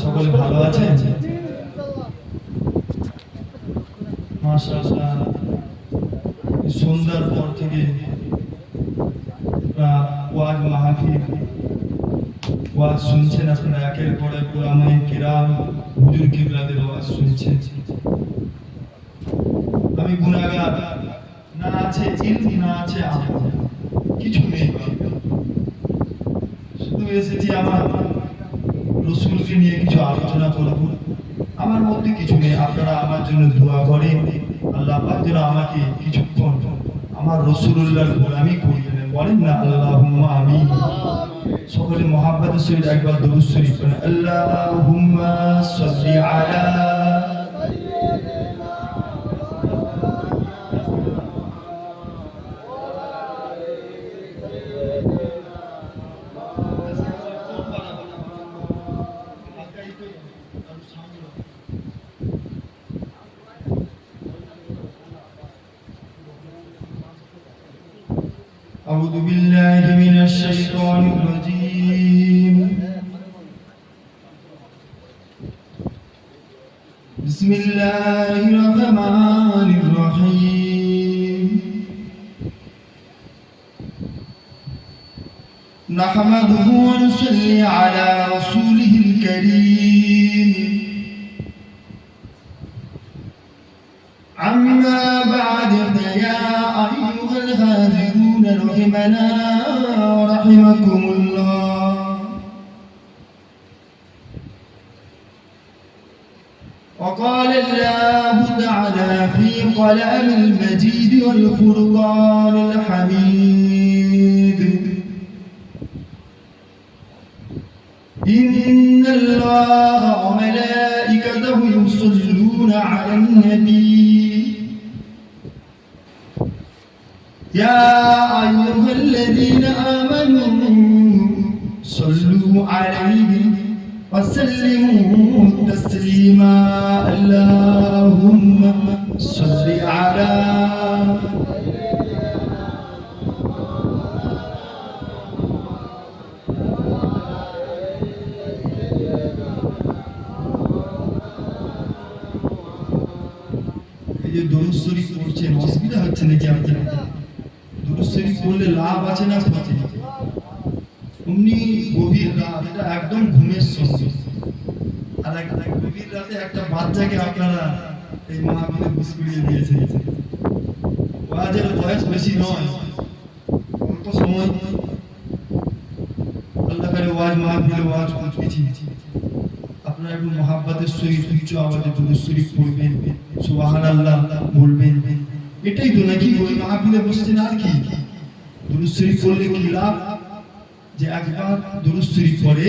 সকলে ভালো আছেন? মাশাআল্লাহ, সন্ধ্যার পর থেকে ওয়াজ মাহফিল ওয়াজ শুনছেন আপনারা, একের পর এক উলামায়ে কিরাম হুজুর কিবলাদের ওয়াজ শুনছেন। আমি গুনাহগার, না আছে ইলম, না আছে আমল, কিছু নেই। শুধু এসেছি আমার রাসূলকে নিয়ে কিছু আলোচনা করব। আমার মধ্যে কিছু নেই, আপনারা আমার জন্য দোয়া করেন, আল্লাহ পাক যেন আমাকে কিছুক্ষণ আমার রাসূলুল্লাহর গোলামি করিয়ে নেন। বলেন না আল্লাহুম্মা আমিন। সকলে মুহাব্বতের সহিত একবার দরুদ শরীফ পড়েন। আল্লাহুম্মা সাল্লি আলা أعوذ بالله من الشيطان الرجيم. بسم الله الرحمن الرحيم. نحمده ونصلي على رسوله الكريم. أما بعد فيا أيها الحاضرون رحمنا ورحمكم الله. وقال الله تعالى في كلام المجيد والفرقان الحميد: إن الله وملائكته يصلون على النبي يا أيها الذين آمنوا صلوا عليه وسلموا تسليما. اللهم صل على দরুদ শরীফ পড়ছেন, অসুবিধা হচ্ছে নাকি আপনাদের? দরুদ শরীফ পড়লে লাভ আছে না ক্ষতি? অমনি গভীর রাত, এটা একদম ঘুমের সময়, আর গভীর রাতে একটা বাচ্চাকে আপনারা এই মাহফিলে বুঝিয়ে দিয়েছেন। ওয়াজের বয়স বেশি নয়, অল্প সময় আল্লাহ করে ওয়াজ মাহফিলে ওয়াজ করতেছি। আপনারা একটু মহাব্বতের সহিত উচ্চ আওয়াজে দরুদ শরীফ পড়বেন, সুবহানাল্লাহ বলবেন। এটাই তো নাকি ওই মাহফিলে বসছেন, আর কি? দরুদ শরীফ পড়লে কি লাভ? যে একবার দরুদ শরীফ পড়ে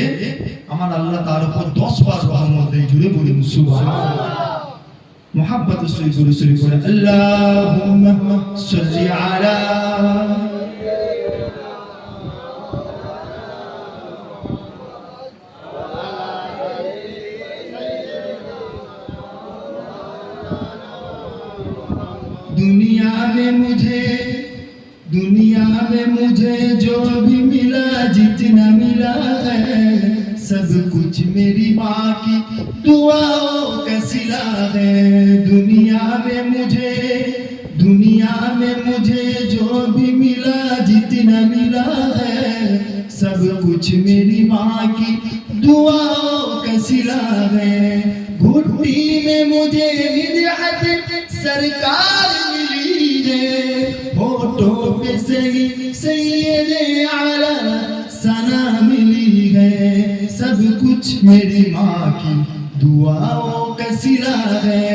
আমার আল্লাহ তার উপর 10 বার রহমত দেয়। জুড়ে বলুন সুবহানাল্লাহ। মুহাব্বতের সহিত দরুদ শরীফ পড়ে আল্লাহুম্মা সাল্লি আলা दुनिया में मुझे जो भी मिला, जितना मिला है सब कुछ मेरी माँ की दुआओं का सिला है। दुनिया में मुझे जो भी मिला, जितना मिला है सब कुछ मेरी माँ की दुआओं का सिला है। घुट्टी में मुझे मिदहत सरकार मिली है, होठों पे सैयदे आला सना मिली है। सब कुछ मेरी माँ की दुआओं का सिला है।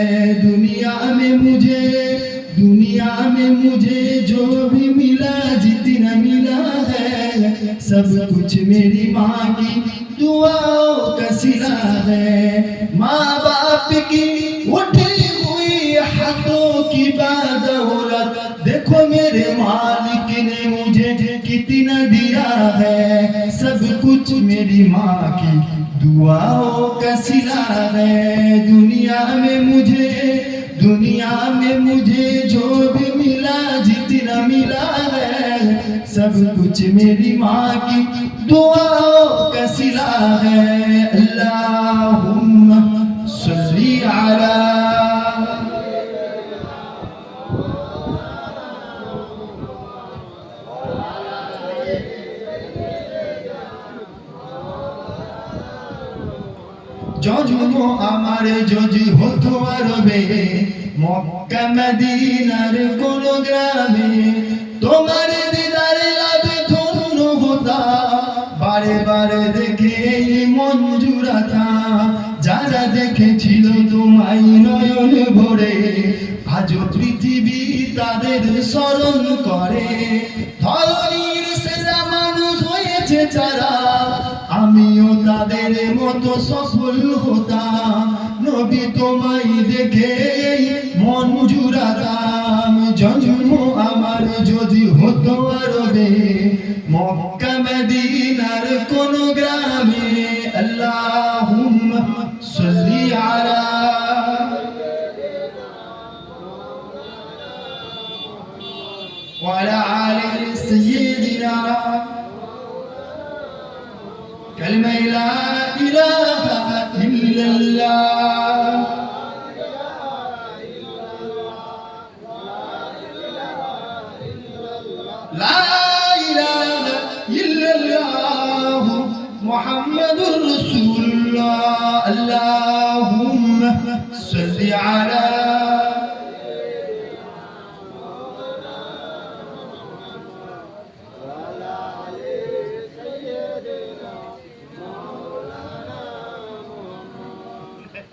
दुनिया में मुझे जो भी मिला, जितना मिला है सब कुछ मेरी माँ की दुआओं का सिला है। माँ बाप की उठी हुई हाथों की बदौलत देखो मेरे मालिक ने मुझे कितना दिया है। सब कुछ मेरी माँ की दुआओं का सिला है। दुनिया में मुझे जो भी मिला, जितना मिला है सब कुछ मेरी माँ की दुआओं का सिला सिला है। अल्लाहुम्मा सल्ली अला জন্ম আমার যদি হতো আরবে মক্কা মদিনার কোন গ্রামে, তোমার দিদারে লাভে ধন্য হতাম, বারে বারে দেখে মন জুড়াতাম। যারা দেখেছিল তোমায় নয়ন ভরে, আজও পৃথিবী তাদের স্মরণ করে। ধরনীর সেরা মানুষ হয়েছে যারা, আমিও তাদের মতো সফল হতাম। নবী তোমায় দেখে মন জুড়াতাম। জন্ম আমার যদি হতো আরবে মক্কা মদিনার কোন গ্রামে। আল্লাহুম্মা সাল্লি আলা ওয়া আলা আলি সাইয়্যিদিনা كلمة لا إله إلا الله لا إله إلا الله محمد رسول الله اللهم صل على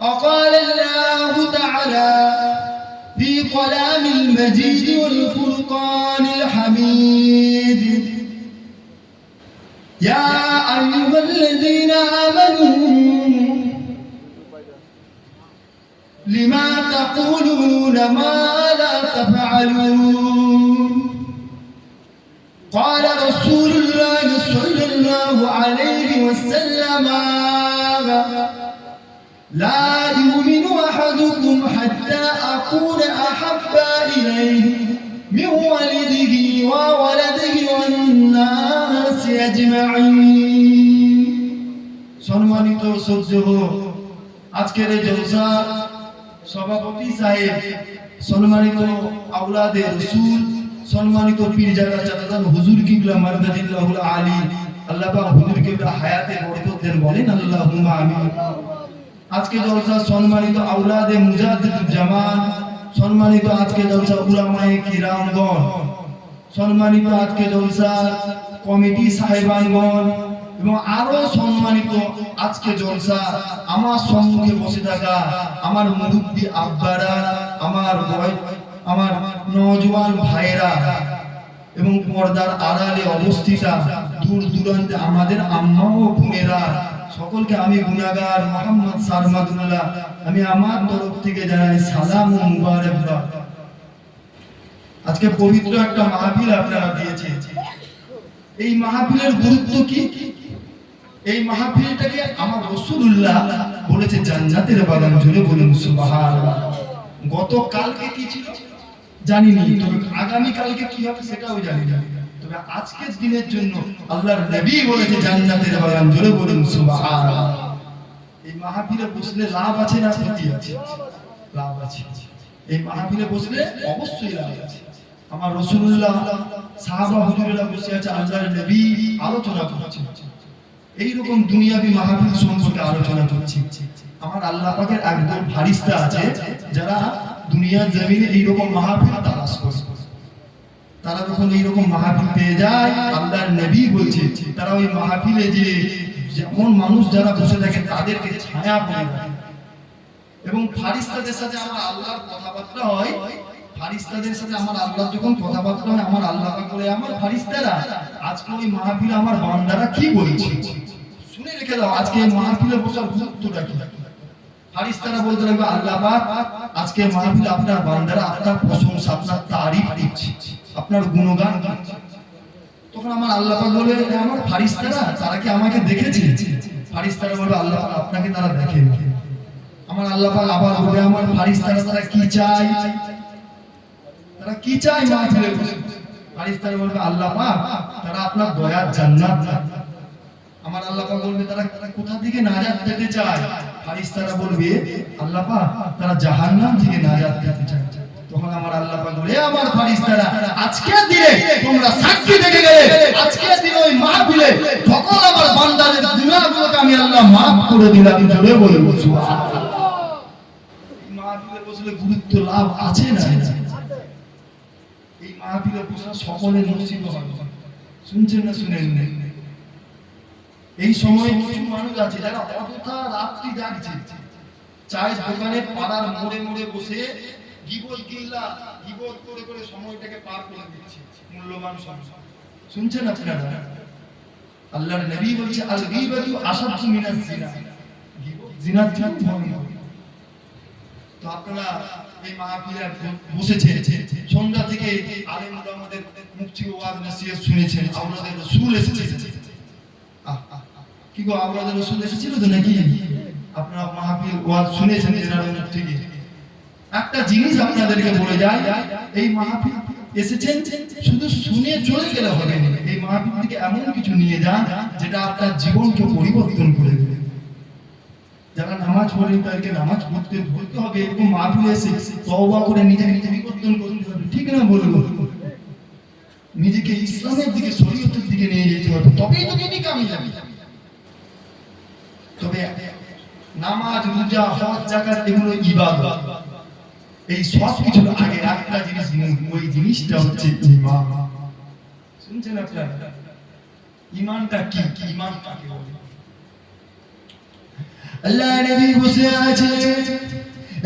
وقال الله تعالى في كلام المجيد والفرقان الحميد يا أيها الذين آمنوا لما تقولون ما لا تفعلون قال رسول الله صلى الله عليه وسلم لا يؤمن أحدكم حتى أكون أحب إليه من والده وولده والناس أجمعين সম্মানিত শ্রদ্ধেয় আজকের এই জলসার সভাপতি সাহেব, সম্মানিত আওলাদে রাসূল, সম্মানিত পীরজাদা চাচাজান হুজুর কিবলা মারদাদিল্লাহুল আলী, আল্লাহ পাক হুজুর কিবলা হায়াতে বরকত দেন, বলেন আল্লাহুম্মা আমিন। আজকে জলসা সম্মানিত আওলাদে মুজাদ্দিদুল জামান, সম্মানিত আজকে জলসা উলামায়ে কিরামগণ, সম্মানিত আজকে জলসা কমিটি সাহেবানগণ এবং আরো সম্মানিত আজকে জলসা আমার সম্মুখে বসে থাকা আমার মুরব্বি আব্বারা, আমার নওজোয়ান ভাইরা এবং পর্দার আড়ালে অবস্থিতা দূর দূরান্তে আমাদের আম্মা ও বোনেরা, সকলকে আমি গুনাহগার মোহাম্মদ সারমাদুল্লাহ আমি আমার তরফ থেকে জানাই সালাম ও মুবারকবাদ। আজকে পবিত্র একটা মাহফিল আপনারা দিয়েছেন। এই মাহফিলের গুরুত্ব কি? এই মাহফিলটাকে আমার রাসূলুল্লাহ বলেছে জান্নাতের বাগান, জুড়ে বলুন সুবহানাল্লাহ। গতকালকে কি ছিল জানিনি, তবে আগামী কালকে কি হবে সেটাও জানি না, তবে আজকের দিনের জন্য আল্লাহর নবী বলেছে জান্নাতের বাগান, জুড়ে বলুন সুবহানাল্লাহ। এই মাহফিলে বসলে লাভ আছে না ক্ষতি আছে? লাভ আছে। এই মাহফিলে বসলে অবশ্যই লাভ আছে। আমার রাসূলুল্লাহ সাহাবা হুজুরেরা বসে আছে, আল্লাহর নবী আলোচনা করছে, এইরকম দুনিয়াবি মাহফিল সম্পর্কে আলোচনা করছি। আমার আল্লাহ পাকের একদল ফারিস্তা আছে যারা দুনিয়ার জমিনে এইরকম মাহফিল তালাশ করে। তারা যখন এইরকম মাহফিল পেয়ে যায়, আল্লাহর নবী বলছে তারা ওই মাহফিলে যে যেমন মানুষ যারা বসে থাকে তাদেরকে ছায়া করে রাখে। এবং ফারিস্তাদের সাথে আমার আল্লাহর কথাবার্তা হয়, ফারিস্তাদের সাথে আমার আল্লাহ যখন কথাবার্তা হয়, আমার আল্লাহ বলে আমার ফারিস্তারা আজকে ওই মাহফিলে আমার বান্দারা কি বলছে শুনে রেখে দাও, আজকে এই মাহফিলে বসার গুরুত্বটা কি। ফারিস্তারা বলতে লাগবে আল্লাহ পাক আজকে মাহফিলে আপনার বান্দারা আপনার প্রশংসা, আপনার তারিফ দিচ্ছে, আপনার গুণগান গাচ্ছে। তখন আমার আল্লাহ পাক বলে আমার ফারিস্তারা তারা কি আমাকে দেখেছে? ফারিস্তারা বলবে আল্লাহ পাক আপনাকে তারা দেখেন। আমার আল্লাহ পাক আবার বলে আমার ফারিস্তারা তারা কি চায়, তারা কি চায় মাহফিলে বসে? ফারিস্তারা বলবে আল্লাহ পাক তারা আপনার দয়ার জান্নাত চায়। আমার আল্লাহ পাক বলবে তারা কোথা থেকে নাজাত পেতে চায়? ফেরেশতারা বলবে আল্লাহ পাক তারা জাহান্নাম থেকে নাজাত পেতে চায়। তখন আমার আল্লাহ পাক বলে আমার ফেরেশতারা আজকের দিনে তোমরা সাক্ষী থেকে গেলে আজকের দিনে ওই মাহফিলে সকল আমার বান্দাদের গুনাহগুলোকে আমি আল্লাহ maaf করে দিলাম। জোরে বলুন সুবহানাল্লাহ। এই মাহফিলে বসলে গুরুত্ব লাভ আছে না? এই মাহফিলে বসা সকলের নসিব হবে। শুনছেন না শুনেন না? এই সময় কিছু মানুষ আছে যারা অযথা রাত্রি জাগছে, চায়ের দোকানে পাড়ার মোড়ে মোড়ে বসে গীবত গিল্লা গীবত করে করে সময়টাকে পার করে দিচ্ছে, মূল্যবান সময়। শুনছেন আপনারা? আল্লাহর নবী বলছে আল গীবাতু আশাদ্দু মিনাজ জিনা, গীবত জিনার চেয়ে ভয়ঙ্কর। তো আপনারা এই মাহফিলে বসেছেন, সন্ধ্যা থেকে আলেমরা আমাদের মুফতি ওয়াজ নসিহত শুনেছেন, আওলাদের রাসূল এসেছেন। কি গো, আওলাদের রাসূল এসেছিল তো নাকি? আপনারা মাহফিল ওয়াজ শুনেছেন এনার মুখ থেকে। একটা জিনিস আপনাদেরকে বলে যায়, এই মাহফিল এসেছেন শুধু শুনে চলে গেলে হবে না। এই মাহফিল থেকে এমন কিছু নিয়ে যান যেটা আপনার জীবনকে পরিবর্তন করে দেবে। যারা নামাজ পড়েন তাদেরকে নামাজ পড়তে বলতে হবে, এরকম মাহফিলে এসে তওবা করে নিজেকে পরিবর্তন করতে হবে। ঠিক না বলবো? নিজেকে ইসলামের দিকে, শরীয়তের দিকে নিয়ে যেতে হবে, তবেই তো তিনি কামিয়াবি। তবে নামাজ, রোজা, হজ, যাকাত এগুলো ইবাদত। এই সব কিছুর আগে একটা জিনিস মূল, ওই জিনিসটা হচ্ছে ঈমান। শুনছেন আপনারা? ঈমানটা কি? ঈমান কাকে বলে? আল্লাহ নবী বসে আছে,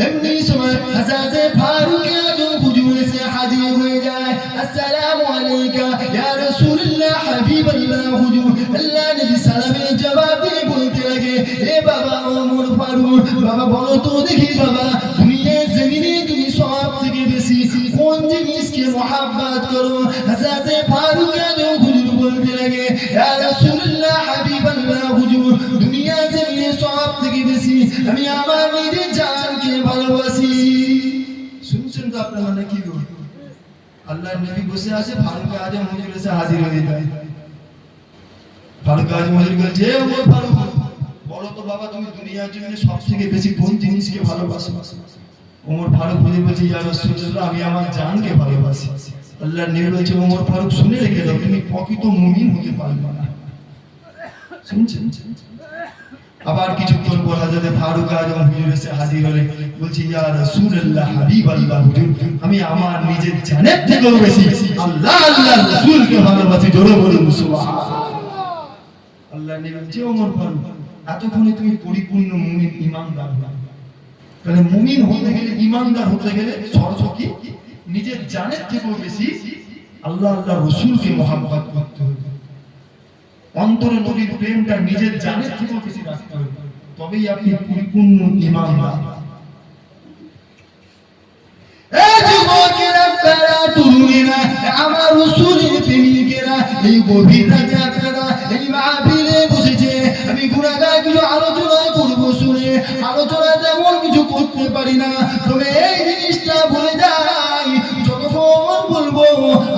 এমনি সময় হযরত ফারুক আযম হুজুর এসে হাজির হয়ে যায়। আসসালামু আলাইকা ইয়া রাসূলুল্লাহ হাবিবাল্লাহ হুজুর। আল্লাহ নবী সালামের জবাব দিয়ে বলতে লাগে, এ বাবা ওমর ফারুক, বাবা বলো তো দেখি বাবা, দুনিয়ার জমিনে তুমি সব থেকে বেশি কোন জিনিসকে মহব্বত করো? হযরত ফারুক আযম হুজুর বলতে লাগে, ইয়া রাসূলুল্লাহ হাবিবাল্লাহ হুজুর, দুনিয়ার জমিনে সব থেকে বেশি আমি আমার নিজের জানকে ভালোবাসি। শুনছেন তো আপনারা নাকি গো? আল্লাহর নবী বসে আছে, ফারুক আযম হুজুর এসে হাজির হয়ে যায়। ফারুক আযম হুজুর বলছে, ও ফারুক, বলো তো বাবা তুমি দুনিয়ার জন্য সবথেকে বেশি কোন জিনিসকে ভালোবাসো? ওমর ফারুক হুজুর বলছে, ইয়া রাসূলুল্লাহ, আমি আমার জানকে ভালোবাসি। আল্লাহর নবী বলছে, ওমর ফারুক শুনে রেখে দাও, তুমি প্রকৃত মুমিন হতে পারবে না। শুনছেন? আবার কিছুক্ষণ পর হযরত ফারুক আযম হুজুর এসে হাজির হলেন, বলছে, ইয়া রাসূলুল্লাহ হাবিবাল্লাহ হুজুর, আমি আমার নিজের জানের থেকেও বেশি আল্লাহ আল্লাহর রাসূলকে ভালোবাসি। জোরে বলুন সুবহানাল্লাহ। আল্লাহ নবী বলছে, ওমর ফারুক, এতক্ষণে তুমি পরিপূর্ণ মুমিন, ঈমানদার হলে। তাহলে মুমিন হতে গেলে, ঈমানদার হতে গেলে শর্ত কি? নিজের জানের থেকেও বেশি আল্লাহ আল্লাহর রাসূলকে মহব্বত করতে হবে। অন্তরে নবীর প্রেমটা নিজের জানের থেকেও বেশি রাখতে হবে, তবেই আপনি পরিপূর্ণ ঈমানদার। এই যুবকেরা, আপনারা তরুণেরা, আমার রাসূলের প্রেমিকেরা, এই গভীর রাতে আপনারা এই মাহফিলে বসেছে। আমি গুনাহগার কিছু আলোচনা করব, শুনে আলোচনা তেমন কিছু করতে পারি না, তবে এই জিনিসটা বলে যাই, যতক্ষণ বলবো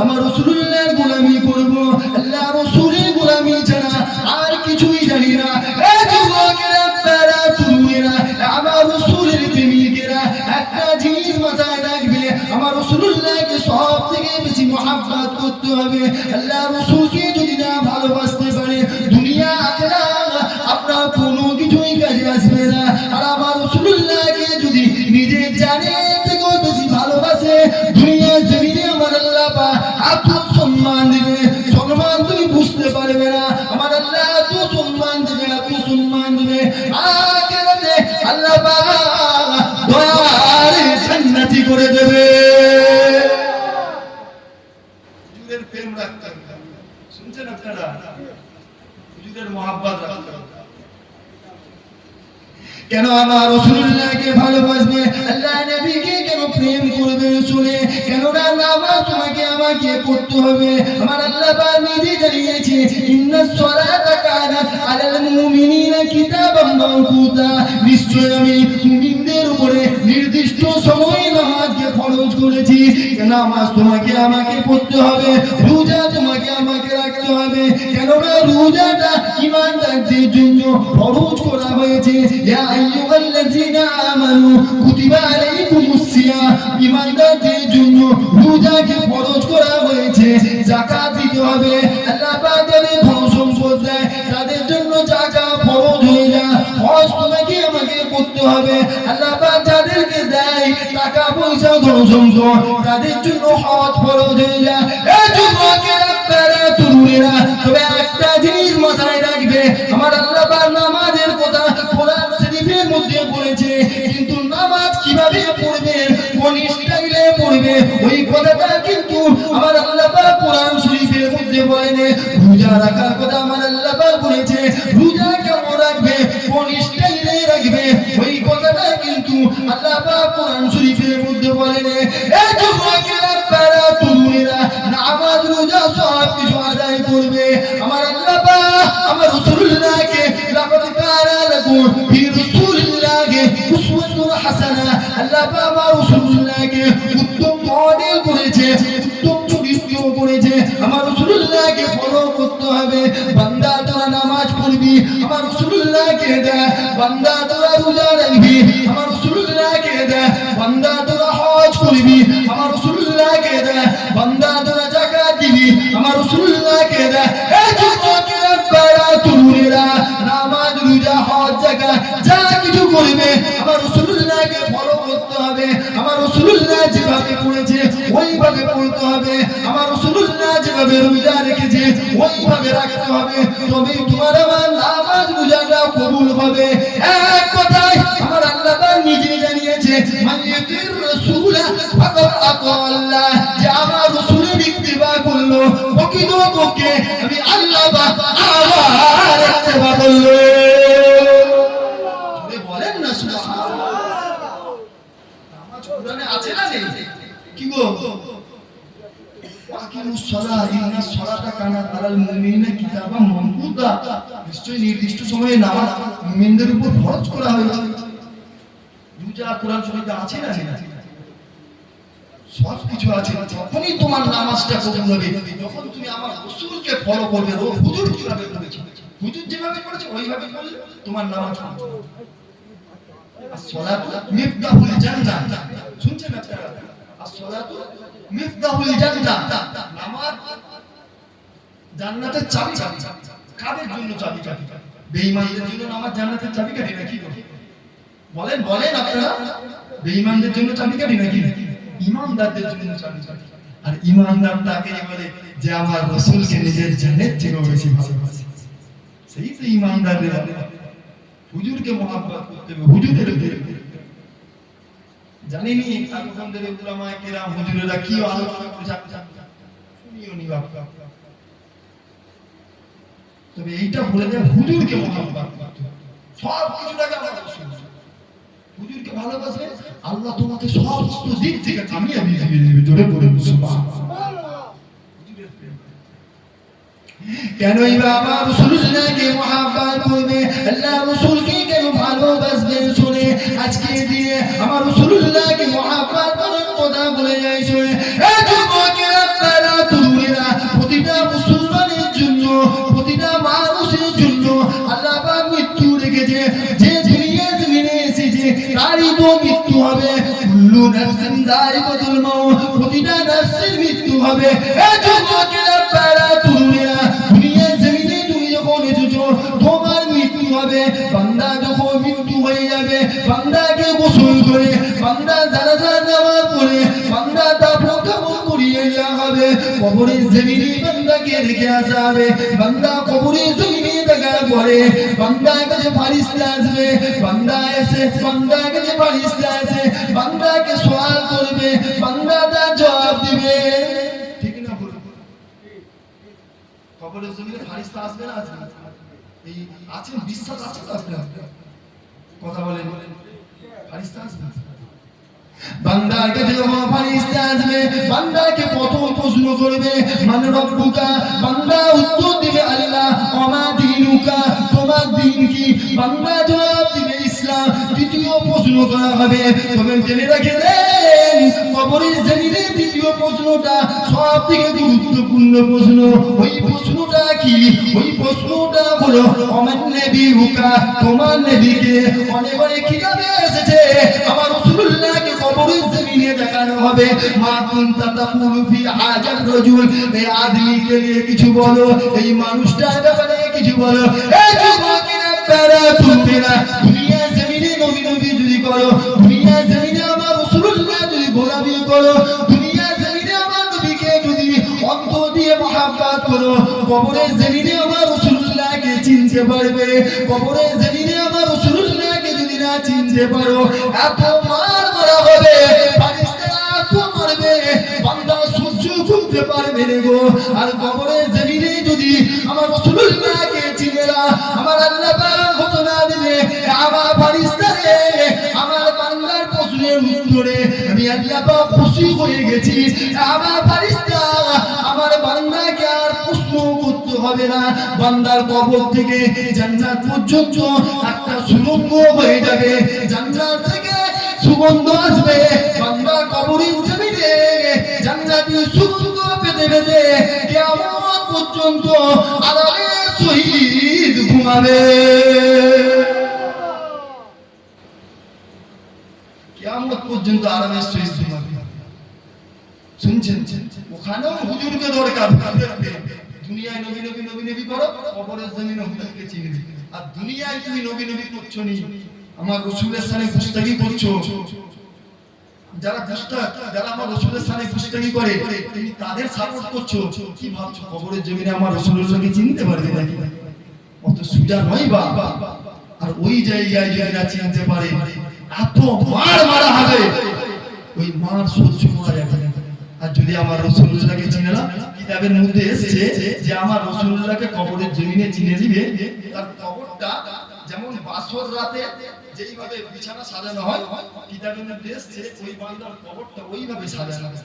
আমার রাসূলুল্লাহর গোলামি করব, আল্লাহ রাসূলের গোলামি ছাড়া আর কিছুই জানি না। এই যুবকেরা, আপনারা তরুণেরা, আমার রাসূলের প্রেমিকেরা, একটা জিনিস মাথায় রাখবে, আমার রাসূলুল্লাহকে সব থেকে বেশি মহব্বত করতে হবে। আল্লাহ রাসূলকে যদি না ভালোবাসতে পারে, দুনিয়া আখিরাত আপনার কোনো কিছুই কাজে আসবে না। আর আমার রাসূলুল্লাহকে যদি নিজের জানের থেকেও বেশি ভালোবাসে, দুনিয়ার জমিনে আমার আল্লাহ পাক এত সম্মান দিবে, সম্মান তুমি বুঝতে পারবে না। আমার আল্লাহ এত সম্মান দিবে, এত সম্মান দিবে, আখিরাতে আল্লাহ পাক দয়ার জান্নাতি করে দেবে। হুজুরের প্রেম রাখতে হবে। শুনছেন আপনারা? হুজুরের মহব্বত রাখতে হবে। কেন আমার রাসূলুল্লাহকে ভালোবাসবে, আল্লাহ নবীকে কেন প্রেম করবে, শুনে কেন নামাজ তোমাকে আমাকে পড়তে হবে? আমার আল্লাহ পাক নিজে জানিয়েছে, ইন্নাস সালাতা কানাত আলাল মুমিনিনা কিতাবাম মাওকুতা, নিশ্চয় আমি মুমিনদের উপরে নির্দিষ্ট সময়ে নামাজকে ফরজ করেছি। নামাজ তোমাকে আমাকে পড়তে হবে, রোজা তোমাকে আমাকে রাখতে হবে। কেননা রোজাটা ঈমানদারদের জন্য ফরজ করা হয়েছে। ইয়া আইয়ুহাল্লাযীনা আমানু কুতিবা আলাইকুমুস সিয়াম, ঈমানদারদের জন্য রোজাকে ফরজ করা হয়েছে। যাকাত দিতে হবে, আল্লাহ পাক যাদের ধন সম্পদ দেয় তাদের জন্য যাকাত ফরজ হয়ে যায়। হজ তোমাকে আমাকে করতে হবে, আল্লাহ পাক যাদেরকে দেয় টাকা পয়সা ধন সম্পদ তাদের জন্য হজ ফরজ হয়ে যায়। এই যুবকেরা আপনারা তরুণেরা, তবে একটা জিনিস মাথায় রাখবে, আমার আল্লাহ পাক নামাজের কথা কোরআন শরীফের মধ্যে বলেছে, কিন্তু নামাজ কিভাবে পড়বে, কোন স্টাইলে পড়বে, ওই কথাটা কিন্তু আমার আল্লাহ পাক কোরআন শরীফের মধ্যে বলেনি। রোজা রাখার কথা আমার আল্লাহ পাক বলেছে, রোজা কেমন রাখবে, কোন স্টাইলে রাখবে, ওই কথাটা কিন্তু আল্লাহ পাক কোরআন শরীফের মধ্যে বলেনি। এই যুবকেরা আপনারা তরুণেরা নামাজ রোজা সব কিছু আদায় করবে। আমার আল্লাহ পাক আমার রাসূলুল্লাহকে লাকাদ কানা লাকুম ফি রাসূলিল্লাহি উসওয়াতুন হাসানাহ, আল্লাহ পাক আমার রাসূলুল্লাহকে উত্তম মডেল করেছে, উত্তম চরিত্র করেছে। আমার রাসূলুল্লাহকে ফলো করতে হবে। বান্দা তোরা নামাজ পড়বি, আমার রাসূলুল্লাহকে দেখ। বান্দা তোরা রোজা রাখবি, আমার রাসূলুল্লাহকে দেখ। বান্দা তোরা হজ করবি, আমার রাসূলুল্লাহকে দেখ। বান্দা তোরা যাকাত দিবি, আমার রাসূলুল্লাহকে দেখ। এই যুবকেরা আপনারা তরুণেরা নামাজ রোজা হজ যাকাত যা কিছু করবে আমার রাসূলুল্লাহকে ফলো করতে হবে। আমার রাসূলুল্লাহ যেভাবে পড়েছে ওইভাবে পড়তে হবে। আমার রাসূলুল্লাহ যেভাবে রোজা রেখেছে ওইভাবে রাখতে হবে, তবেই তোমার আমার নামাজ রোজাটা কবুল হবে। এক কথায় আমার আল্লাহ পাক নিজে জানিয়েছে, মান ইয়াতির রাসূলা ফাকাদ আতা আল্লাহ, যে আমার রাসূলের ইত্তিবা করলো প্রকৃতপক্ষে আমি আল্লাহ পাক আমার ইত্তিবা করলো। বলেন না সুবহানাল্লাহ। নামাজ কোরআনে আছে না নেই? কি গো, আকিমুস সালাহ ইন্নাস সালাতা কানাত আলাল মুমিনিনা কিতাবাম মাওকুতা, নিশ্চয়ই নির্দিষ্ট সময়ে নামাজ মুমিনদের উপর ফরজ করা হয়েছে। রোজা কোরআন শরীফে আছে না নেই? সব কিছু আছে। যখনই তোমার নামাজটা কবুল হবে, যখন তুমি আমার রাসূলকে ফলো করবে, হুজুর কিভাবে করেছে, হুজুর যেভাবে করেছে ওইভাবে করলে তোমার নামাজ কবুল হবে। as-salatu মিফতাহুল জান্নাহ, শুনছেন আপনারা? as-salatu মিফতাহুল জান্নাহ, নামাজ জান্নাতের চাবি। কাদের জন্য চাবি? বেঈমানদের জন্য নামাজ জান্নাতের চাবিকাঠি নাকি? বলেন বলেন আপনারা, বেঈমানদের জন্য চাবিকাঠি নাকি? ঈমানদারদের জন্য চাবিকাঠি। আর ঈমানদার তাকে বলে যে আমার রাসূলকে নিজের জানের থেকে বেশি ভালোবাসে, সেই তো ঈমানদারদের। হুজুরকে মহব্বত করতে হবে, হুজুরের জানেনি আলেমদের উলামায়ে কেরাম হুজুরেরা কি আলোচনা করেছে শুনিও নি বাবা। তবে এইটা বলে দেয় হুজুরকে মহব্বত করতে হবে, সব কিছুটাকে আমরা হুজুরকে ভালোবাসলে আল্লাহ তোমাকে সমস্ত দিক থেকে কামিয়াবি দিয়ে দিবে। জোরে বলুন সুবহানাল্লাহ। হুজুরের প্রেম কেনই বা আমার রাসূলকে মহব্বত করবে, আল্লাহ রাসূলকে কেন ভালোবাসবে? শুনে আজকে দিয়ে আমার রাসূলুল্লাহকে মহব্বত করার কথা বলে যায়। শুনে এই যুবকেরা আপনারা তরুণেরা, প্রতিটা মুসলমানের জন্য, প্রতিটা মানুষের জন্য আল্লাহ পাক মৃত্যু রেখেছে। যে দুনিয়া জমিনে এসেছে তারই তো মৃত্যু হবে। কুল্লু নাফসিন যায়িকাতুল মাউত, প্রতিটা নফসের মৃত্যু হবে। এই যুবকেরা আপনারা তরুণেরা, দুনিয়া জমিনে তুমি যখন এসেছো তোমার মৃত্যু হবে। বান্দা যখন মৃত্যু হয়ে যাবে, বান্দাকে গোসল করে, বান্দা জানাজা নামাজ পড়ে, বান্দা দাফন কাফন করিয়ে দেওয়া হবে। কবরের জমিনে বান্দাকে রেখে আসা হবে। বান্দা কবরের জমিনে দেখার পরে বান্দার কাছে ফেরেশতা আসবে। বান্দা এসে বান্দার কাছে ফেরেশতা আসে, বান্দাকে সওয়াল করবে, বান্দা তার জবাব দিবে। ঠিক না বলুন? কবরের জমিনে ফেরেশতা আসবে না? আসবে। এই আছেন, বিশ্বাস আছে তো আপনার? কথা বলেন, ফেরেশতা আসবে। বান্দার কাছে যখন ফেরেশতা আসবে, বান্দাকে প্রথম প্রশ্ন করবে মান রব্বুকা, বান্দা উত্তর দিবে আল্লাহ। ওয়া মা দীনুকা, তোমার তোমার দিন কি? বান্দা জবাব দিবে ইসলাম। দ্বিতীয় প্রশ্ন করা হবে, তবে জেনে রেখে দেন কবরের জমিনে দ্বিতীয় প্রশ্নটা সবথেকে গুরুত্বপূর্ণ প্রশ্ন। ওই প্রশ্নটা কি? ওই প্রশ্নটা হলো ওমান নবিয়ুকা, তোমার নবীকে। অনেক অনেক কিতাবে এসেছে আমার রাসূলুল্লাহকে কবরের জমিনে দেখানো হবে। মা কুনতা তাকুলু ফি হাজার রাজুল, এই আদমিকে নিয়ে কিছু বলো, এই মানুষটার ব্যাপারে কিছু বলো। এই যুবকেরা প্যারা তুলবে না। দুনিয়া জমিনে নবী নবী যদি করো, দুনিয়া জমিনে আমার রাসূলুল্লাহ যদি গোলামি করো, দুনিয়া জমিনে আমার নবীকে যদি অন্তর দিয়ে মহব্বত করো, কবরের জমিনে আমার রাসূলুল্লাহকে চিনতে পারবে। কবরের জমিনে আমার রাসূলুল্লাহকে যদি না চিনতে পারো, এত মার মারা হবে, ফেরেশতারা এত মারবে, বান্দা সহ্য করতে পারবে না গো। আর কবরের জমিনে যদি আমার রাসূলুল্লাহকে চিনে না, আমার আল্লাহ পাক ঘোষণা দেবে, আমার ফেরেশতারে আমার বান্দার প্রশ্নের উত্তরে আমি আল্লাহ পাক খুশি হয়ে গেছি। আমার ফেরেশতা আমার বান্দাকে আর প্রশ্ন করতে হবে না। বান্দার কবর থেকে জান্নাত পর্যন্ত একটা সুগন্ধ হয়ে যাবে, জান্নাত থেকে সুগন্ধ আসবে। বান্দা কবরের জমিনে জান্নাতের সুগন্ধ পেতে পেতে কিয়ামত পর্যন্ত আরামে শহীদ ঘুমাবে। কিয়ামত পর্যন্ত আরামে শহীদ ঘুমাবে। শুনছেন? ওখানেও হুজুরকে দরকার। দুনিয়ায় নবী নবী নবী নবী করো, কবরের জমিনে হুজুরকে চিনবে। আর দুনিয়ায় তুমি নবী নবী করছো নি, আমার রাসূলের সামনে গুস্তাখি করছো। যারা যারা আমার রাসূলের সামনে গুস্তাখি করে, তুমি তাদের সাপোর্ট করছো। কি ভাবছো কবরের জমিনে আমার রাসূলুল্লাহকে চিনতে পারবে নাকি? অত সুজা নয় বা। আর ওই জায়গায় যদি না চিনতে পারে, এত মার মারা হবে, ওই মার সহ্য করা যাবে না। আর যদি আমার রাসূলুল্লাহকে চিনে না, কিতাবের মধ্যে এসেছে যে আমার রাসূলুল্লাহকে কবরের জমিনে চিনে দিবে, তার কবরটা যেমন বাসর রাতে যেইভাবে বিছানা সাজানো হয়, কিতাবের মধ্যে এসেছে ওই বান্দার কবরটা ওইভাবে সাজানো হবে।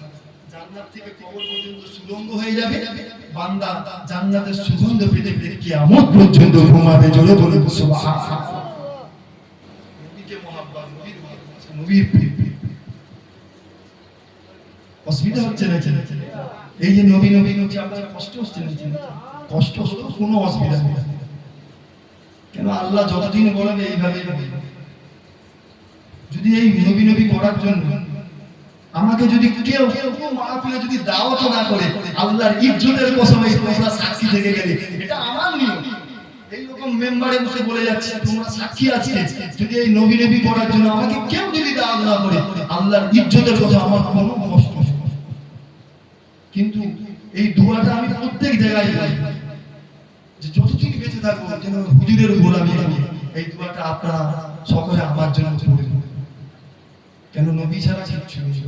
জান্নাত থেকে কবর পর্যন্ত সুগন্ধ হয়ে যাবে, বান্দা জান্নাতের সুগন্ধ পেতে পেতে কিয়ামত পর্যন্ত ঘুমাবে। জোরে বলে সুবহানাল্লাহ। নবীকে মহব্বত, নবীর প্রেম। অসুবিধা হচ্ছে না? এই যে নবী নবী নবী আপনার কষ্ট হচ্ছে না? কষ্ট হলো কোনো অসুবিধা নেই। কেন আল্লাহ যতদিন বলবে এইভাবেই হবে। যদি এই নবী নবী করার জন্য আমাকে যদি কেউ মাহফিলে যদি দাওয়াত না করে, আল্লাহর ইজ্জতের কসম এই তোমরা সাক্ষী থেকে গেলে, এটা আমার নিয়ম। এইরকম মেম্বারে বসে বলে যাচ্ছে তোমরা সাক্ষী আজকে, যদি এই নবী নবী করার জন্য আমাকে কেউ যদি দাওয়াত না করে, আল্লাহর ইজ্জতের কথা আমার কোনো কষ্ট নেই। কিন্তু এই দোয়াটা আমি প্রত্যেক জায়গায় বলি যে যতদিন বেঁচে থাকবো যেন হুজুরের গোলামি করি। এই দোয়াটা আপনারা সকলে আমার জন্য পড়বেন। কেন নবী ছাড়া কিচ্ছু নেই।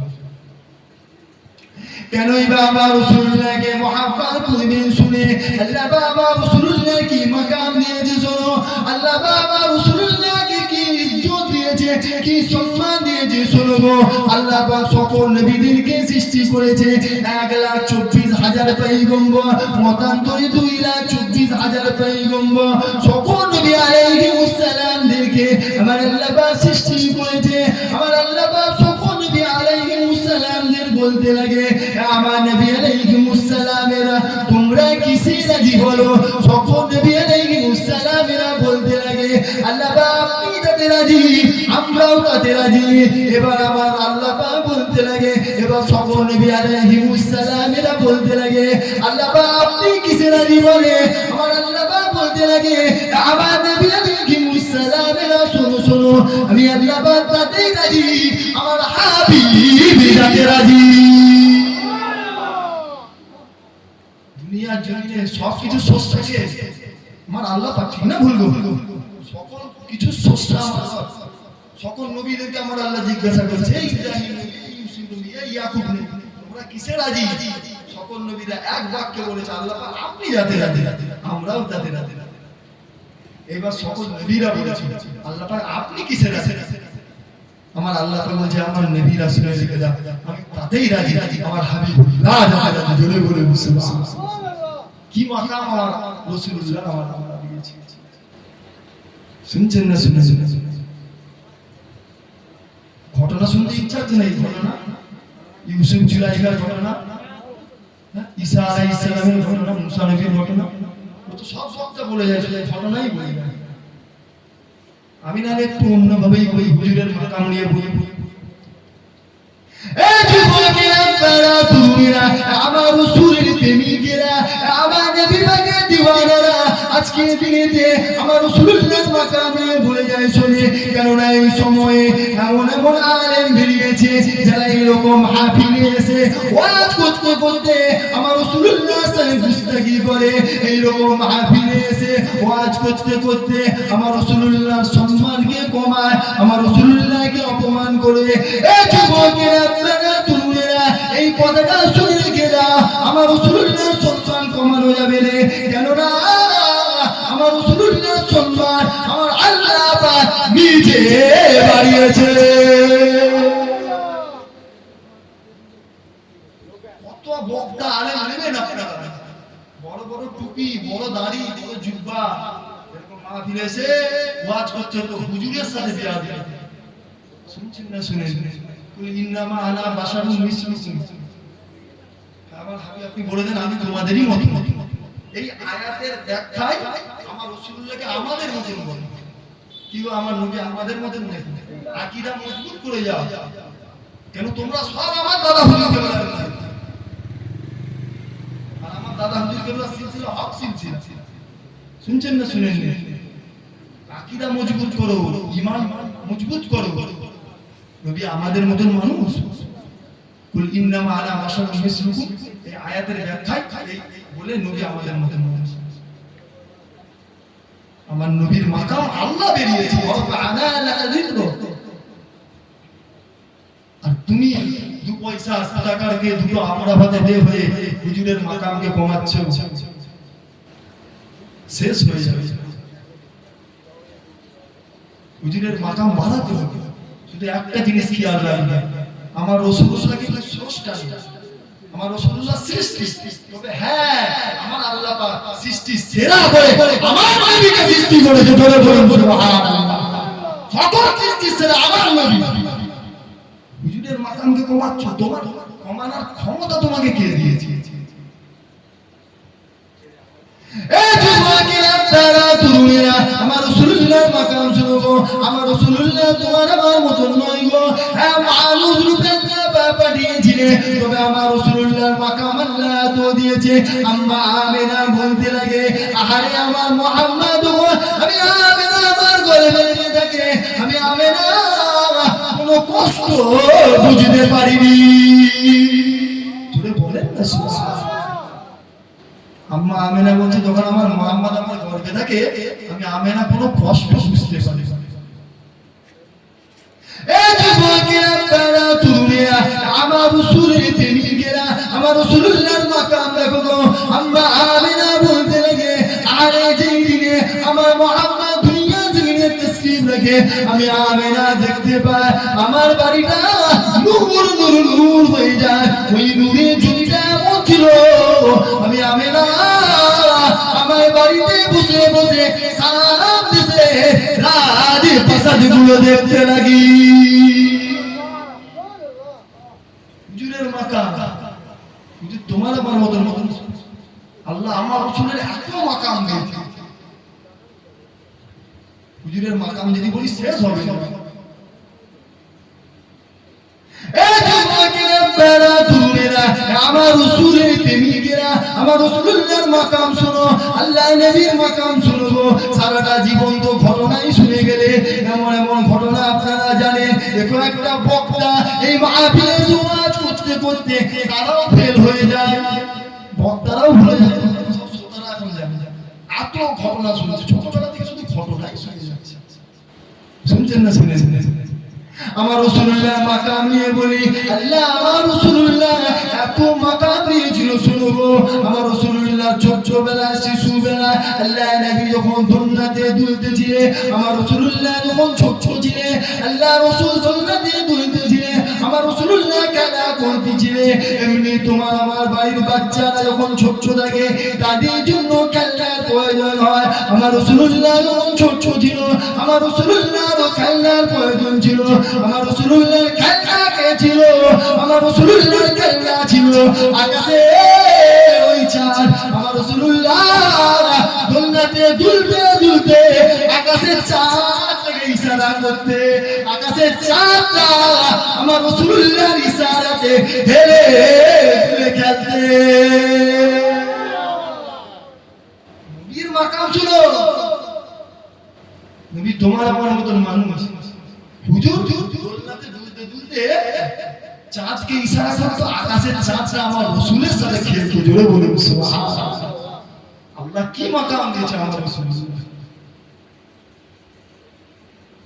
কেনই বাবা রাসূলুল্লাহকে মহব্বত করবেন শুনে আল্লাহ বাবা রাসূলুল্লাহকে কি মাকাম দিয়েছে শোনো। আল্লাহ বাবা রাসূলুল্লাহকে কি ইজ্জত দিয়েছে, কি সম্মান দিয়েছে শোনো গো। আল্লাহ পাক সকল নবীদেরকে সৃষ্টি করেছে 1,24,000 পয়গম্বর, মতান্তরে 2,24,000 পয়গম্বর। সকল নবী আলাইহিস সালামদেরকে আমার আল্লাহ পাক সৃষ্টি করেছে। আমার আল্লাহ পাক সকল নবী আলাইহিস সালামদের বলতে লাগে, আমার নবী আলাইহিস সালামেরা তোমরা কিসে রাজি বলো। সকল নবী আলাইহিস সালামেরা বলতে লাগে, আল্লাহ পাক আপনি তাতে রাজি, আমরাও তাতে রাজি। এবার আমার আল্লাহ পাক বলতে লাগে, এবার সকল নবী আলাইহিস সালামেরা বলতে লাগে, আল্লাহ পাক আপনি কিসে রাজি বলে। আমার আল্লাহ পাক বলতে লাগে, আমার নবী আলাইহিস সালামেরা শোনো শোনো, আমি আল্লাহ পাক তাতেই রাজি, আমার হাবিব তাতে রাজি। দুনিয়ার জমিনে সবকিছু সোর্স থাকে আমার আল্লাহ পাক, ঠিক না ভুল গো? সকল কিছু সোর্সটা আমার আল্লাহ। সকল নবীদেরকে আমার আল্লাহ জিজ্ঞাসা করছে, এই ইব্রাহিম নবী, এই ইউসুফ নবী, এই ইয়াকুব নবী, তোমরা কিসে রাজি? সকল নবীরা এক বাক্যে বলেছে, আল্লাহ পাক আপনি যাতে রাজি, আমরাও তাতে রাজি। এবার সকল নবীরা বলেছে, আল্লাহ পাক আপনি কিসে রাজি? আমার আল্লাহ পাক বলছে, আমার নবী রাসূলের লিখে দাও, আমি তাতেই রাজি, আমার হাবিবুল্লাহ যাতে রাজি। জোরে বলে সুবহানাল্লাহ। কি মাকাম আমার রাসূলুল্লাহ আমার আল্লাহ দিয়েছে। শুনছেন না? শুনে ঘটনা শুনতে ইচ্ছা হচ্ছে না? এই ঘটনা ইউসুফ জুলাইখার ঘটনা, ঈসা আলাইহিস সালামের ঘটনা, মুসা নবীর ঘটনা, ও তো সব সবটা বলে যায়, শুধু ঘটনাই বলে যায়। আমি না একটু অন্যভাবেই বলি, হুজুরের মাকাম নিয়ে বলি। এই যুবকেরা, আপনারা তুমিরা, আমার রাসূলের প্রেমিকেরা, আমার নবী পাকের দিওয়ানারা, আজকে দিনেতে আমার রাসূলুল্লাহর মাকামে ভুলে যায় শুনে। কেননা এই সময়ে এমন এমন আলেম বেরিয়েছে যারা এরকম মাহফিলে এসে ওয়াজ করতে করতে আমার রাসূলুল্লাহর সাথে গুস্তাখি করে, এইরকম মাহফিলে এসে ওয়াজ করতে করতে আমার রাসূলুল্লাহর সম্মানকে কমায়, আমার রাসূলুল্লাহকে অপমান করে। এই যুবকেরা, আপনারা তুমিরা, এই কথাটা শুনে রেখে দাও, আমার রাসূলুল্লাহর সম্মান কমানো যাবে না। কেননা আমার রাসূলুল্লাহর সম্মান আমার আল্লাহ পাক নিজে বাড়িয়েছে। কত বক্তা আলেম নেবেন আপনারা, বড় বড় টুপি, বড় দাড়ি, বড় জুব্বা, এরকম মাহফিলে এসে ওয়াজ করতে তো হুজুরের সাথে বিয়া দিয়ে। শুনছেন না? শুনে ইন্নামা আনা বাশারুন মিসলুকুম, আমার হাবিব আপনি বলে দেন আমি তোমাদেরই মতো। এই আয়াতের ব্যাখ্যায় আমার রাসূলুল্লাহকে আমাদের মতন বলে, কি আমার নবী আমাদের মতন নেই। আকীদা মজবুত করে যাও, কেন তোমরা সব আমার দাদা হুজুর কেবলা, আর আমার দাদা হুজুর কেবলা সিলসিলা হক সিলসিলা। শুনছেন না? শুনেন না? আকীদা মজবুত করো, ঈমান মজবুত করো। নবী আমাদের মতন মানুষ, কুল ইন্নামা আনা বাশারুন মিসলুকুম, এই আয়াতের ব্যাখ্যায় বলে নবী আমাদের মতন মানুষ। আমার নবীর মাকাম আল্লাহ বেরিয়েছে, আনা লাকা যিকরু। আর তুমি দু পয়সা টাকারকে দুটো আমরা ভাতে দে হয়ে হুজুরের মাকামকে কমাচ্ছ, শেষ হয়ে যাবে। হুজুরের মাকাম বাড়াতে হবে। শুধু একটা জিনিস খেয়াল রাখবেন, আমার রাসূলুল্লাহ কিন্তু স্রষ্টা, আমার রাসূলুল্লাহ সৃষ্টি, তবে হ্যাঁ আমার আল্লাহ পাক সৃষ্টি সেরা করে আমার নবীকে সৃষ্টি করেছে। জোরে বলুন সুবহানাল্লাহ। সকল সৃষ্টি সেরা আমার নবী। হুজুরের মাকামকে কমাচ্ছ, তোমার কমানোর ক্ষমতা তোমাকে কে দিয়েছে? এই যুবকেরা, আপনারা তুমিরা, আমার রাসূলুল্লাহর মাকাম শুনো, আমার রাসূলুল্লাহ তোমার আমার মতন নয় গো। হ্যাঁ, মানুষ রূপে পাঠিয়েছিলেন, তবে আমার রাসূলুল্লাহর মাকাম আল্লাহ তো দিয়েছে। আম্মা আমিনা বলতে লাগে, আহারে আমার মুহাম্মদ গো, আমি আমিনা আমার ঘরে বেরিয়ে থাকে, আমি আমিনা কোনো কষ্ট বুঝতে পারিনি। জোরে বলেন না সুবহানাল্লাহ। আম্মা আমেনা বলছে, যখন আমার মুহাম্মদ আমার গর্ভে থাকে আমি আমেনা কোনো কষ্ট বুঝতে পারি না। এই যুবকেরা, আপনারা তুমিরা, আমার রাসূলের প্রেমিকেরা, আমার রাসূলুল্লাহর মাকাম দেখো গো। আম্মা আমেনা বলতে লাগে, আরে যেই দিনে আমার মুহাম্মদ দুনিয়া জমিনে তাসলিম রাখে, আমি আমেনা দেখতে পাই আমার বাড়িটা নূর নূর নূর হয়ে যায়। ওই নূরের জ্যোতিটা এমন ছিল, আমি আমেনা আমার বাড়িতে বসে বসে সালাম দিতে রাজ প্রাসাদ গুলো দেখতে লাগি। হুজুরের মাকাম, হুজুর তোমার আমার মতন মতন আল্লাহ আমার রাসূলের এত মাকাম দিয়েছে। হুজুরের মাকাম যদি বলি শেষ হবে না। এই যুবকেরা, আপনারা তুমিরা, আমার রাসূলের প্রেমিকেরা, আমার রাসূলুল্লাহর মাকাম শোনো, আল্লাহ নবীর মাকাম শোনো গো। সারাটা জীবন তো ঘটনাই শুনে গেলে, এমন এমন ঘটনা আপনারা জানেন। দেখো একটা বক্তা এই মাহফিলে ওয়াজ করতে করতে তারাও ফেল হয়ে যায়, বক্তারাও ভুলে যায়, সব শ্রোতারা এখন জানে। এত ঘটনা শুনছে, ছোটবেলা থেকে শুধু ঘটনাই শুনে যাচ্ছে। শুনছেন না? শুনে শুনে আমার রাসূলুল্লাহ মাকাম নিয়ে বলি, আল্লাহ আমার রাসূলুল্লাহ এত মাকাম দিয়েছিল। শুনো গো, আমার রাসূলুল্লাহ ছোটবেলায় শিশুবেলায় আল্লাহ নবী যখন দুনিয়াতে দুলতেছিলেন, আমার রাসূলুল্লাহ যখন ছোট ছিলেন, আল্লাহ রাসূল দুনিয়াতে দুলতেছিলেন, আমার রাসূলুল্লাহ খেলা করতেছিলেন। ছেলে, এমনি তোমার আমার বাড়ির বাচ্চারা যখন ছোট থাকে তাদের জন্য খেলনার প্রয়োজন হয়। আমার রাসূলুল্লাহ যখন ছোট ছিল আমার রাসূলুল্লাহরও খেলনার প্রয়োজন ছিল। আমার রাসূলুল্লাহর খেলনা কে ছিল? আমার রাসূলুল্লাহর খেলনা ছিল আকাশে ওই চাঁদ। আমার রাসূলুল্লাহ দোলনাতে দুলতে দুলতে আকাশের চাঁদকে ইশারা করতে, আকাশের চাঁদটা আমার রাসূলুল্লাহর ইশারাতে হেলে দুলে খেলতে। নবীর মাকাম ছিল। নবী তোমার আমার মতন মানুষ, হুজুর দোলনাতে দুলতে দুলতে চাঁদকে ইশারা করতো, আকাশের চাঁদটা আমার রাসূলের সাথে খেলতো। জোরে বলুন সুবহানাল্লাহ। আল্লাহ কি মাকাম দিয়েছে আমার রাসূল,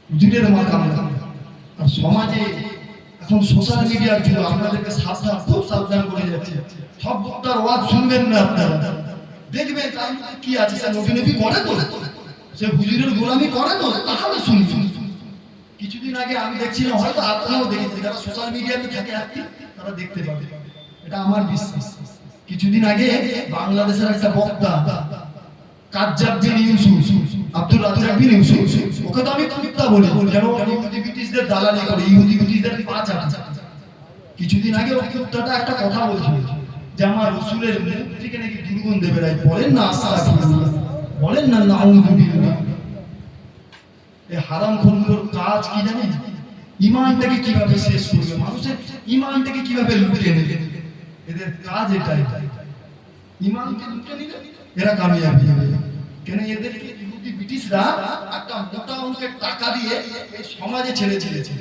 হুজুরের মাকাম। আর সমাজে এখন সোশ্যাল মিডিয়ার যুগ, আপনাদেরকে সাবধান, খুব সাবধান করে যাচ্ছে। সব বক্তার ওয়াজ শুনবেন না আপনারা, দেখবেন কি আছে সে নবী নবী করে তো, সে হুজুরের গোলামি করে তো, তাহলে শুনবেন। কিছুদিন আগে আমি দেখছিলাম, হয়তো আপনারাও দেখেছেন, যারা সোশ্যাল মিডিয়াতে থাকে অ্যাক্টিভ তারা দেখতে পাবে, এটা আমার বিশ্বাস। কিছুদিন আগে বাংলাদেশের একটা বক্তা কাজ্জাব বিন ইউসুফ, আব্দুল রাজ্জাক বিন ইউসুফ, ওকে তো আমি কুত্তা বলি, কেন ইহুদি ব্রিটিশদের দালালি করে, ইহুদি ব্রিটিশদের পাঁচ আছে। কিছুদিন আগে ওই কুত্তাটা একটা কথা বলছিল যে আমার রাসূলের মুখ থেকে নাকি দুর্গন্ধ বেরোয়। বলেন না আস্তাগফিরুল্লাহ, বলেন না নাউযুবিল্লাহ। এই হারামখোর কাজ কি জানেন? ঈমানটাকে কিভাবে শেষ করবে, মানুষের ঈমানটাকে কিভাবে লুটে নেবে, এদের কাজ এটাই। ঈমানকে লুটে নিলে এরা কামিয়াবি হবে। কেন এদেরকে ইহুদি ব্রিটিশরা একটা মোটা অঙ্কের টাকা দিয়ে এই সমাজে ছেড়ে ছেড়েছে,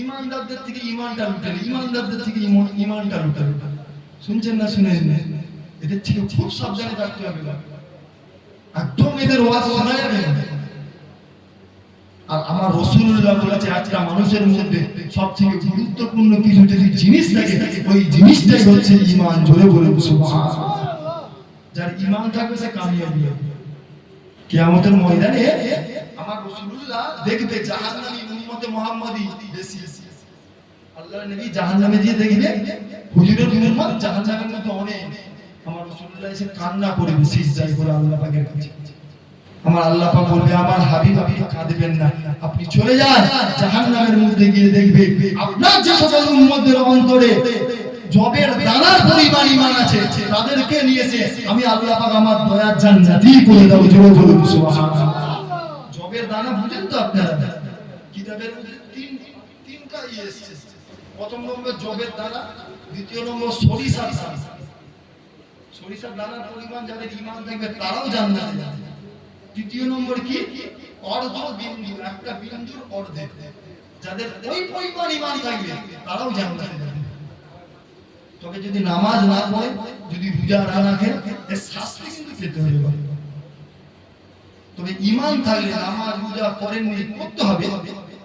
ঈমানদারদের থেকে ঈমানটা লুটে নেয়, ঈমানদারদের থেকে ঈমানটা লুটে নেয়। শুনছেন না শুনেন? এদের থেকে খুব সাবধানে থাকতে হবে, একদম এদের ওয়াজ শোনা যাবে না। আর আমার রাসূলুল্লাহ বলেছে একটা মানুষের মধ্যে সবথেকে গুরুত্বপূর্ণ কিছু যদি জিনিস থাকে, ওই জিনিসটাই হচ্ছে ঈমান। জোরে বলুন সুবহানাল্লাহ। যার ঈমান থাকবে সে কামিয়াবি হবে। কিয়ামতের ময়দানে আমার রাসূলুল্লাহ দেখবে জাহান্নামী উম্মতে মুহাম্মাদি বেশি। আল্লাহর নবী জাহান্নামে গিয়ে দেখবে হুজুরের উম্মত জাহান্নামের মধ্যে অনেক। আমার রাসূলুল্লাহ এসে কান্না করবে সিজদায় করে আল্লাহ পাকের কাছে। আমার আল্লাহ পাক বলবে আমার হাবিব আপনি কাঁদবেন না, আপনি চলে যান, জাহান্নামের মধ্যে গিয়ে দেখবে আপনার যে সকল উম্মতের অন্তরে জবের দানার পরিমাণ ঈমান আছে তাদেরকে নিয়ে এসে আমি আল্লাহ পাক আমার দয়ার জান্নাতি করে দেব। জোরে বলুন সুবহানাল্লাহ। জবের দানা বুঝেন তো আপনারা? কিতাবের মধ্যে তিনটা এসেছে। প্রথম নম্বর জবের দানা, দ্বিতীয় নম্বর সরিষার দানা। সরিষার দানার পরিমাণ যাদের ঈমান থাকবে তারাও জান্নাতে যাবে। তৃতীয় নম্বর কি? অর্ধ বিন্দু, একটা বিন্দুর অর্ধেক, যাদের ওই পরিমাণ ঈমান থাকবে তারাও জান্নাতে যাবে। তবে যদি নামাজ না পড়ে, যদি রোজা না রাখে, এর শাস্তি কিন্তু পেতে হবে। তবে ঈমান থাকলে নামাজ রোজা করেননি করতে হবে,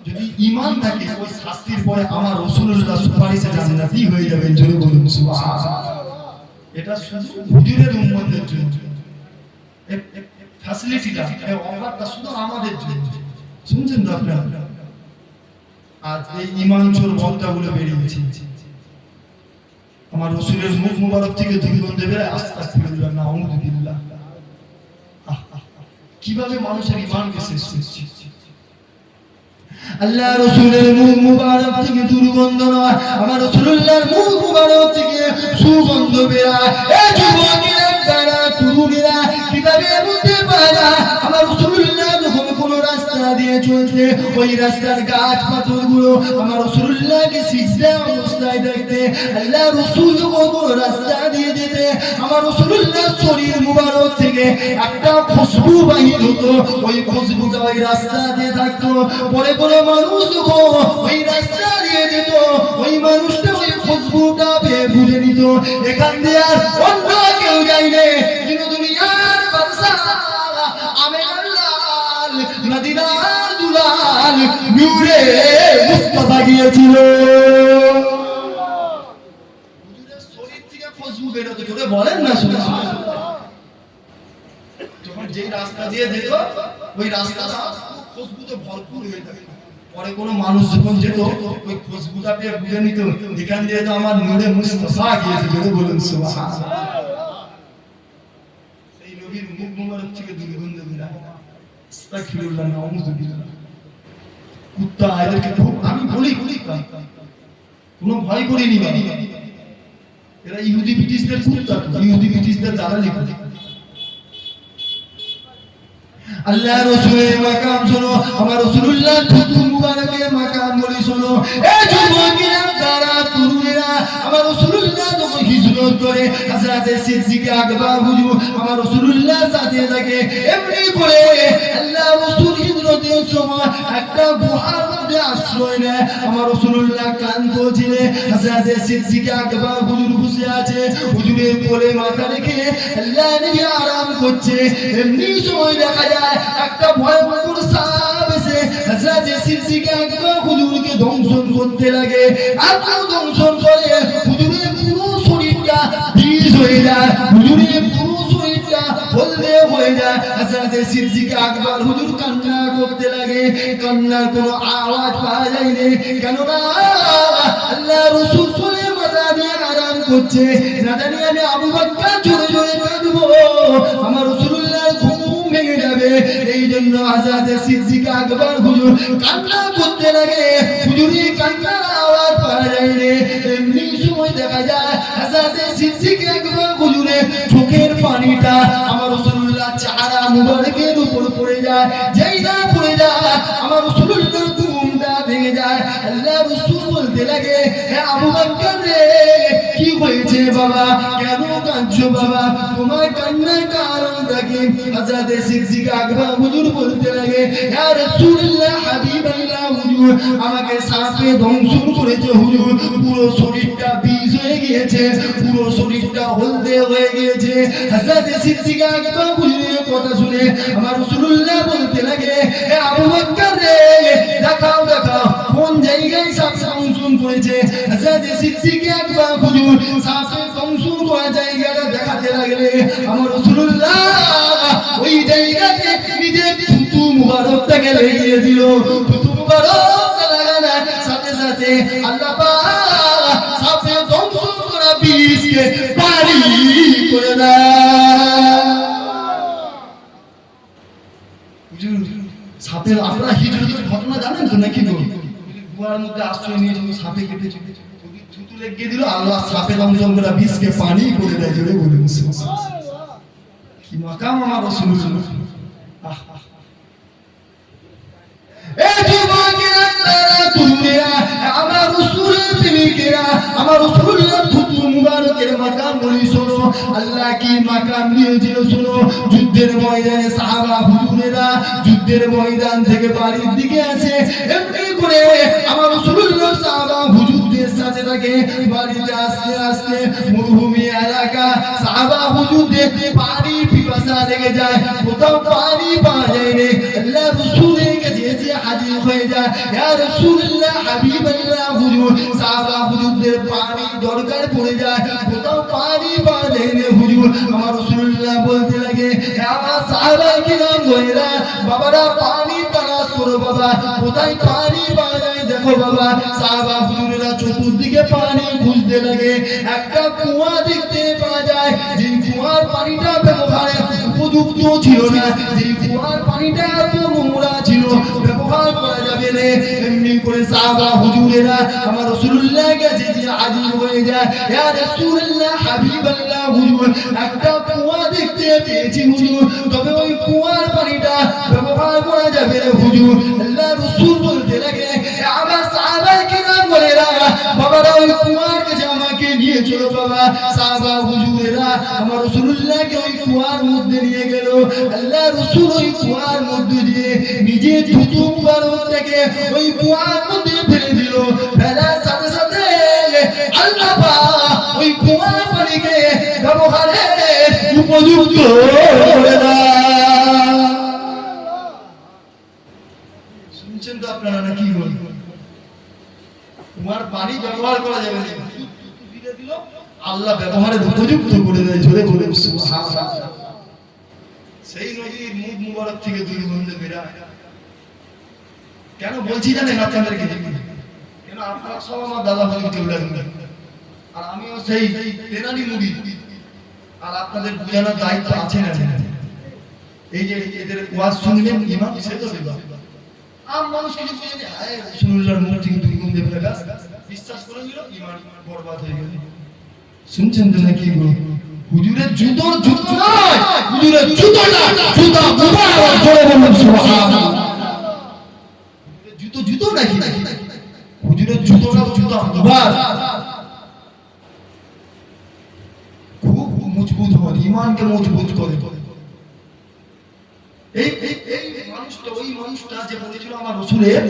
যদি ঈমান থাকে ওই শাস্তির পরে আমার রাসূলুল্লাহ সুপারিশে জান্নাতি হয়ে যাবেন। জোরে বলুন সুবহানাল্লাহ। এটা শুধু হুজুরের উম্মতের জন্য, ফ্যাসিলিটিটা, এই অফারটা শুধু আমাদের জন্য। শুনছেন তো আপনারা? আজ এই ঈমান চোর বক্তাগুলো বেরিয়েছে, আমার রাসূলের মুখ মুবারক থেকে দুর্গন্ধ বেরোয়, আস্তাগফিরুল্লাহ, নাউযুবিল্লাহ। কিভাবে মানুষের ঈমানকে শেষ করছে? আল্লাহ রাসূলের মুখ মুবারক থেকে দুর্গন্ধ নয়, আমার রাসূলুল্লাহর মুখ মুবারক থেকে সুগন্ধ বেরোয়। এই যুবকেরা, যারা তরুণীরা কিভাবে বুঝতে পারে না আমার রাসূলুল্লাহ যখন কোন রাস্তা দিয়ে চলছে, ওই রাস্তার গাছ পাথরগুলো আমার রাসূলুল্লাহকে সিজদা অবস্থায় দেখতে, আল্লাহ রাসূল যখন কোন রাস্তা দিয়ে যেতে আমার রাসূলুল্লাহ শরীর মুবারক থেকে একটা খুশবু বাহির হতো, ওই খুশবুটা ওই রাস্তা দিয়ে থাকতো। পরে কোনো মানুষ যখন ওই রাস্তা দিয়ে যেত, ওই মানুষটা ওই খুশবুটা পেয়ে বুঝে নিত এখান দিয়ে আর অন্য কেউ যায়নি, কিন্তু দুনিয়ার বাদশা আমেনার লাল, মদিনার দুলাল, নূরে মুস্তাফা গিয়েছিল। হুজুরের শরীর থেকে খুশবু বের হতো। জোরে বলেন না সুবহানাল্লাহ। যখন যেই রাস্তা দিয়ে যেত ওই রাস্তাটা খুশবুতে ভরপুর হয়ে থাকে। পরে কোনো মানুষ যখন যেত ওই খুশবুটা পেয়ে বুঝে নিত এখান দিয়ে তো আমার নূরে মুস্তাফা গিয়েছে, জোরে বলুন সুবহানাল্লাহ। সেই নবীর মুখ মোবারক থেকে দুর্গন্ধ বের হয়, আস্তাগফিরুল্লাহ, নাউযুবিল্লাহ। কুত্তা এদেরকে খুব আমি বলি কোনো ভয় করিনি বাবা, এরা ইহুদি ব্রিটিশদের কুত্তা, ইহুদি ব্রিটিশদের দালালি করে। আল্লাহ রাসূলের মাকাম শোনো, আমার রাসূলুল্লাহ থুতু মুবারকের মাকাম বলি শোনো। এই যুবকেরা তারা তরুণেরা আমার রাসূলুল্লাহ যখন হিজরত করে হযরত সিদ্দিক আকবর হুজুর আমার রাসূলুল্লাহ সাথে থাকে, এমনি করে আল্লাহ রাসূল হিজরতের সময় একটা গুহার মধ্যে আশ্রয় নেয়। আমার রাসূলুল্লাহ ক্লান্ত ছিলেন, হযরত সিদ্দিক আকবর হুজুর বসে আছে, হুজুরের কোলে মাথা রেখে আল্লাহ নবী আরাম করছে। এমনি সময় দেখা যায় একটা ভয়ঙ্কর সাপ এসে হযরত সিদ্দিক আকবর হুজুরকে দংশন করতে লাগে। এত দংশন করে হুজুরের পুরো শরীরটা বিষ হয়ে যায়, হুজুরের পুরো শরীরটা হলদে হয়ে যায়। হযরত সিদ্দিক আকবর হুজুর কান্না করতে লাগে, কান্নার কোনো আওয়াজ পাওয়া যায় না, কেননা আল্লাহ রাসূল কোলে মাথা দিয়ে আরাম করছে। না জানি আমি আবু বকর জোরে জোরে কাঁদবো, আমার রাসূলুল্লাহ ঘুম ভেঙে যাবে। এই জন্য হযরত সিদ্দিক আকবর হুজুর কান্না করতে লাগে, হুজুরের কান্নার আওয়াজ পাওয়া যায় না। এমনি সময় দেখা যায় হযরত সিদ্দিক আকবর হুজুরের চোখের পানিটা আমার রাসূলুল্লাহ চেহারা মুবারকের উপর পড়ে যায়। যেই না পড়ে যায় আমার রাসূলুল্লাহ ঘুমটা ভেঙে যায়। আল্লাহ রাসূল বলতে লাগে, হে আবু বকর রে, কি হয়েছে বাবা, কেন কাঁদছো বাবা, তোমার কান্নার কারণটা কি? হযরত সিদ্দিক আকবর হুজুর বলতে লাগে, ইয়া রাসূলুল্লাহ হাবিবাল্লাহ হুজুর, আমাকে সাপে দংশন করেছে হুজুর, পুরো শরীরটা বিষ হয়ে গিয়েছে, পুরো শরীরটা হলদে হয়ে গিয়েছে। হযরত সিদ্দিক আকবর হুজুরের কথা শুনে আমার রাসূলুল্লাহ বলতে লাগে, হে আবু বকর রে, দেখাও দেখাও কোন জায়গায় সাপ দংশন করেছে। হযরত সিদ্দিক আকবর হুজুর সাপে দংশন করা জায়গাটা দেখাতে লাগলে আমার রাসূলুল্লাহ ওই জায়গাতে নিজের থুতু মুবারকটাকে লাগিয়ে দিল। থুতু মুবারক লাগানোর সাথে সাথে আল্লাহ পাক সাপে দংশন করা বিষকে পানি করে দেয়। হুজুর সাপের আপনারা হিজরতের ঘটনা জানেন তো নাকি? গুহার মধ্যে আশ্রয় নিয়ে যখন সাপে কেটেছে, থুতু লেগে দিল, আল্লাহ সাপে দংশন করা বিষকে পানি করে দেয়। জোরে বলুন কি মাকাম আমার রাসূলুল্লাহ। এই যুবকেরা তারা তরুণেরা আমার রাসূলের প্রেমিকেরা আমার রাসূলুল্লাহ থুতু মুবারকের মাকাম বলি শোনো, আল্লাহ কি মাকাম দিয়েছিল শোনো। যুদ্ধের ময়দানে সাহাবা হুজুরেরা যুদ্ধের ময়দান থেকে বাড়ির দিকে আসে, এমনি করে আমার রাসূলুল্লাহ সাহাবা হুজুরদের সাথে থাকে। বাড়িতে আসতে আসতে মরুভূমি এলাকা, সাহাবা হুজুরদের পানি পিপাসা লেগে যায়, কোথাও পানি পাওয়া যায় না। আল্লাহ রাসূলের কাছে এসে হাজির হয়ে যায়, ইয়া রাসূলুল্লাহ হাবিবাল্লাহ হুজুর, সাহাবা হুজুরদের পানি দরকার পড়ে যায়, কোথাও পানি পাওয়া যায় না হুজুর। আমার রাসূলুল্লাহ বলতে লাগে, আমার সাহাবায়ে কিরাম বলেরা, বাবারা পানি তালাশ করো বাবা, কোথায় পানি পাওয়া যায় দেখো বাবা। সাহাবা হুজুরেরা চতুর্দিকে পানি খুঁজতে লাগে, একটা কুয়া দেখতে পাওয়া যায়, যে কুয়ার পানিটা ব্যবহারের উপযুক্ত ছিল না, যে কুয়ার পানিটা এত নোংরা ছিল ব্যবহার করা যাবে না। এমনি করে সাহাবা হুজুরেরা আমার রাসূলুল্লাহর কাছে হাজির হয়ে যায়, ইয়া রাসূলুল্লাহ হাবিবাল্লাহ হুজুর, একটা কুয়া দেখতে পেয়েছি হুজুর, তবে ওই কুয়ার পানিটা ব্যবহার করা যাবে না হুজুর। আল্লাহ রাসূল বলতে লাগে, আমার সাহাবায়ে কিরাম বলেরা, বাবারা ওই কুয়ার কাছে আমাকে নিয়ে চলো বাবা। সাহাবা হুজুরেরা আমার রাসূলুল্লাহকে ওই কুয়ার মধ্যে নিয়ে গেল। আল্লাহ রাসূল ওই কুয়ার মধ্যে দিয়ে নিজে থুতু মুবারকটাকে ওই কুয়ার মধ্যে ফেলে দিল। ফেলার সাথে সাথে আল্লাহ পাক ওই কুয়ার পানিকে ব্যবহারের উপযুক্ত করে দেয়। শুনছেন তো আপনারা নাকি? কুয়ার পানি ব্যবহার করা যাবে না, আল্লাহ ব্যবহারের উপযুক্ত করে দেয়। জোরে বলে সুবহানাল্লাহ। সেই নবীর মুখ মুবারক থেকে দুর্গন্ধ বের হয়। কেন বলছি জানেন আপনাদেরকে? কেন আপনারা সব আমার দাদা হুজুরকে উল্লেখ, আর আমিও সেই তেনালি মুড়ি, আর আপনাদের বোঝানোর দায়িত্ব আছে না? এই যে এদের ওয়াজ শুনবেন, ইমাম সে তো আম মানুষ কিছু বুঝে নেই, হায় রাসূলুল্লাহর মুখ থেকে দুর্গন্ধ বের গাছ বিশ্বাস করে নিল, ইমান বরবাদ হয়ে গেল। শুনছেন তো নাকি গো? হুজুরের জুতোর জুতো নয়, হুজুরের জুতোটা জুতা মুবারক, জোরে বলুন সুবহানাল্লাহ। জুতো জুতো নাকি? হুজুরের জুতোটা জুতা মুবারক, খুব মজবুত হয়, ইমানকে মজবুত করে। এই মানুষটা, ওই মানুষটা যে বলেছিল আমার রাসূলের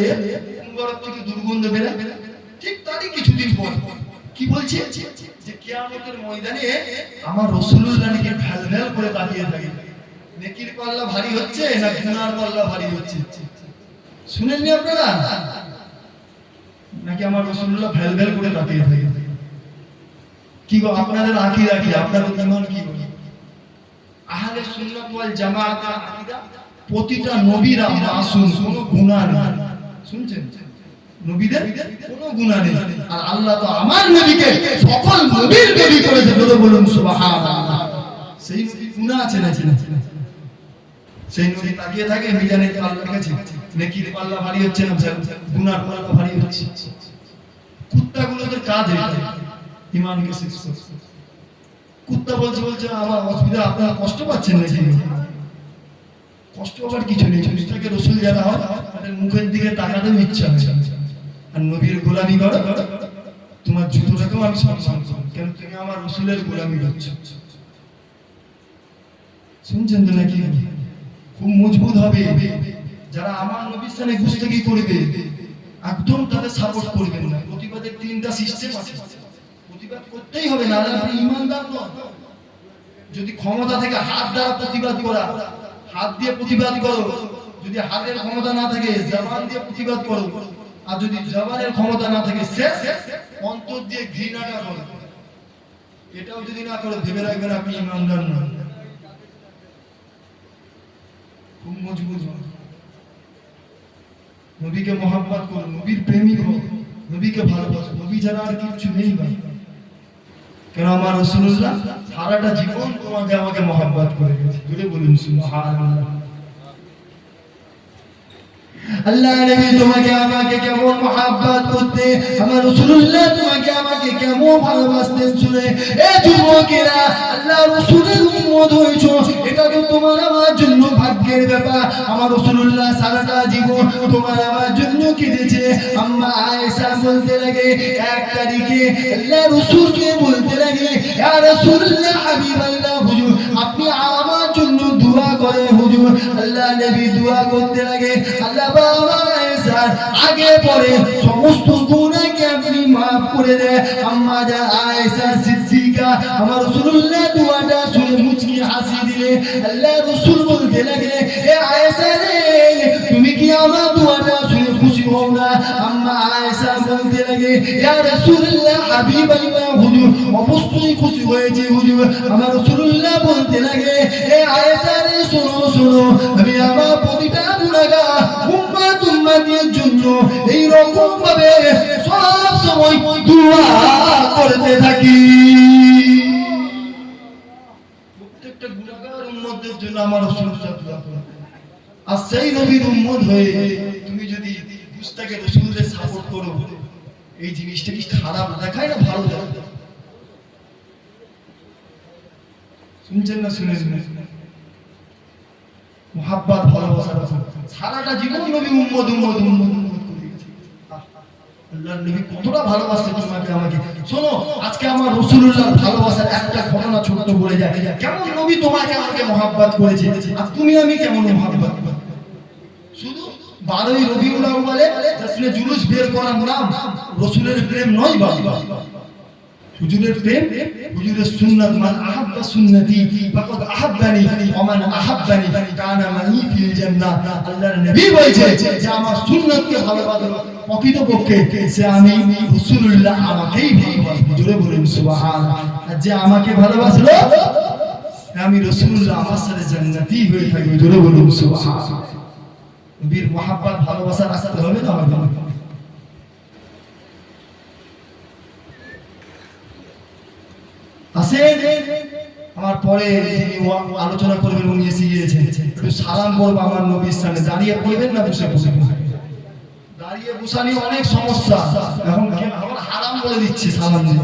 মুবারক থেকে দুর্গন্ধ বের হয়, ঠিক তারই কিছুদিন পর কি বলছে যে কিয়ামতের ময়দানে আমার রাসূলুল্লাহ নাকি ভ্যালভ্যাল করে তাকিয়ে থাকে, নেকির পাল্লা ভারী হচ্ছে না গুনার পাল্লা ভারী হচ্ছে। শুনেননি আপনারা নাকি আমার রাসূলুল্লাহ ভ্যালভ্যাল করে তাকিয়ে থাকে? কি গো আপনাদের আকীদা কি, আপনাদের ঈমান কি? আহলে সুন্নাত ওয়াল জামাআতের আকীদা প্রতিটা নবীরা মাসুম, কোনো গুনাহ নেই। শুনছেন? নবীদের কোনো গুনাহ নেই, আর আল্লাহ তো আমার নবীকে সকল নবীর নবী করেছে, বলে বলুন সুবহানাল্লাহ। সেই নবী গুনাহ আছে না? সেই নবী তাকিয়ে থাকে মিজানের পাল্লার কাছে, নেকির পাল্লা ভারী হচ্ছে না গুনার পাল্লা ভারী হচ্ছে। কুত্তাগুলোদের কাজ এটা, ঈমানকে শেষ করে। কুত্তা বলছে আমার অসুবিধা, আপনারা কষ্ট পাচ্ছেন নাকি? কষ্ট পাবার কিছু নেই। কুত্তাকে রাসূল যারা হয় তাদের মুখের দিকে তাকাতেও ইচ্ছা হয়, আর নবীর গোলামি করো, তোমার জুতোটাকেও আমি সম্মান করব, কেন তুমি আমার রাসূলের গোলামি করছো। শুনছেন তো নাকি? খুব মজবুত হবে যারা আমার নবীর সাথে গুস্তাখি করবে, একদম তাদের সাপোর্ট করবেন না। প্রতিবাদের তিনটা সিস্টেম আছে, প্রতিবাদ করতেই হবে, না আপনি ইমানদার নন। যদি ক্ষমতা থেকে হাত দ্বারা প্রতিবাদ করা, হাত দিয়ে প্রতিবাদ করো। যদি হাতের ক্ষমতা না থাকে জবান দিয়ে প্রতিবাদ করো, আর যদি জবানের ক্ষমতা না থাকে শেষ অন্তর দিয়ে ঘৃণাটা করো। এটাও যদি না করো, ভেবে রাখবেন আপনি ইমানদার নন। খুব মজবুত হন, নবীকে মহব্বত করো, নবীর প্রেমিক হও, নবীকে ভালোবাসো। নবী ছাড়া আর কিছু নেই ভাই। কেন আমার রাসূলুল্লাহ সারাটা জীবন তোমাকে আমাকে মহব্বত করে গেছে, জুড়ে বলুন সুবহানাল্লাহ। আল্লাহ নবী তোমাকে আমাকে কেমন মহব্বত করতে, আমার রাসূলুল্লাহ তোমাকে আমাকে কেমন ভালোবাসতেন শুনে এ যুবকেরা, আল্লাহ রাসূলের উম্মত হয়েছো, এটা তো তোমার আমার জন্য ভাগ্যের ব্যাপার। আমার রাসূলুল্লাহ সারাটা জীবন তোমার আমার জন্য কেঁদেছে। আম্মা আয়েশা বলতে লাগে, এক তারিখে আল্লাহ রাসূলকে বলতে লাগে, ইয়া রাসূলুল্লাহ হাবিবাল্লাহ, হুজুর আপনি আমার জন্য দোয়া করেন হুজুর। আল্লাহ নবী দোয়া করতে লাগে, আল্লাহ বাবা আয়েশা আগে পরে সমস্ত গুনাহকে আপনি maaf করে দেন। আম্মা যা আয়েশা সিদ্দিকা আমার রাসূলুল্লাহ দোয়াটা শুনে মুচকি হাসি দিলে। আল্লাহ রাসূল বলতে লাগে, এ আয়েশা রে, তুমি কি আমার দোয়াটা শুনে খুশি হও না? আম্মা আয়েশা বলতে লাগে, ইয়া রাসূলুল্লাহ হাবিবাল্লাহ, হুজুর অবশ্যই খুশি হয়েছে হুজুর। আমার রাসূলুল্লাহ বলতে লাগে, এ আয়েশা রে, শোনো, আমি আমার প্রতিটা গুনাহগার উম্মতের জন্য এই রকম ভাবে সব সময় দোয়া করতে থাকি। প্রত্যেকটা গুনাহগার উম্মতের জন্য আমার রাসূলুল্লাহ দোয়া করে। আর সেই নবীর উম্মত হয়ে তুমি যদি মুস্তাকে রাসূলের সাপোর্ট করো, এই জিনিসটা কি খারাপ দেখায় না ভালো দেখায়? শুনছেন না? শুনেন মুহাব্বত, ভালোবাসা সারাটা জীবন নবী উম্মত করে গেছে। আল্লাহর নবী কতটা ভালোবাসতেন তোমাকে আমাকে। শোনো, আজকে আমার রাসূলুল্লাহর ভালোবাসার একটা ঘটনা ছোট বলে যায়, কেমন নবী তোমাকে আমাকে মুহাব্বত করেছে, আর তুমি আমি কেমন মুহাব্বত। শুধু 12ই রবিউল আউয়ালে জশ্নে জুলুস বের করার নাম রাসূলের প্রেম নয় বাবা। হুজুরের প্রেম, হুজুরের সুন্নাত, মান আহাব্বা সুন্নতি ফাকাদ আহাব্বানি ওয়া মান আহাব্বানি কানা মাই ফিল জান্নাহ। আল্লাহর নবী বলেছে যে আমার সুন্নাতকে ভালোবাসে প্রকৃতপক্ষে সে আমি রাসূলুল্লাহ আমাকেই ভালোবাসবে। জোরে বলুন সুবহানাল্লাহ। আর যে আমাকে ভালোবাসলো আমি রাসূলুল্লাহ আমার সাথে জান্নাতি হয়ে থাকবে। জোরে বলুন সুবহানাল্লাহ। নবীর মহাব্বত ভালোবাসা রাখতে হবে না হবে না? আসেন আমার পরে যিনি আলোচনা করবেন উনি এসে গিয়েছেন, একটু সালাম বলবো আমার নবীর সামনে। দাঁড়িয়ে পড়বেন না বসে বসে? দাঁড়িয়ে বসা নিয়ে অনেক সমস্যা এখন, আবার হারাম বলে দিচ্ছে সালাম দিয়ে।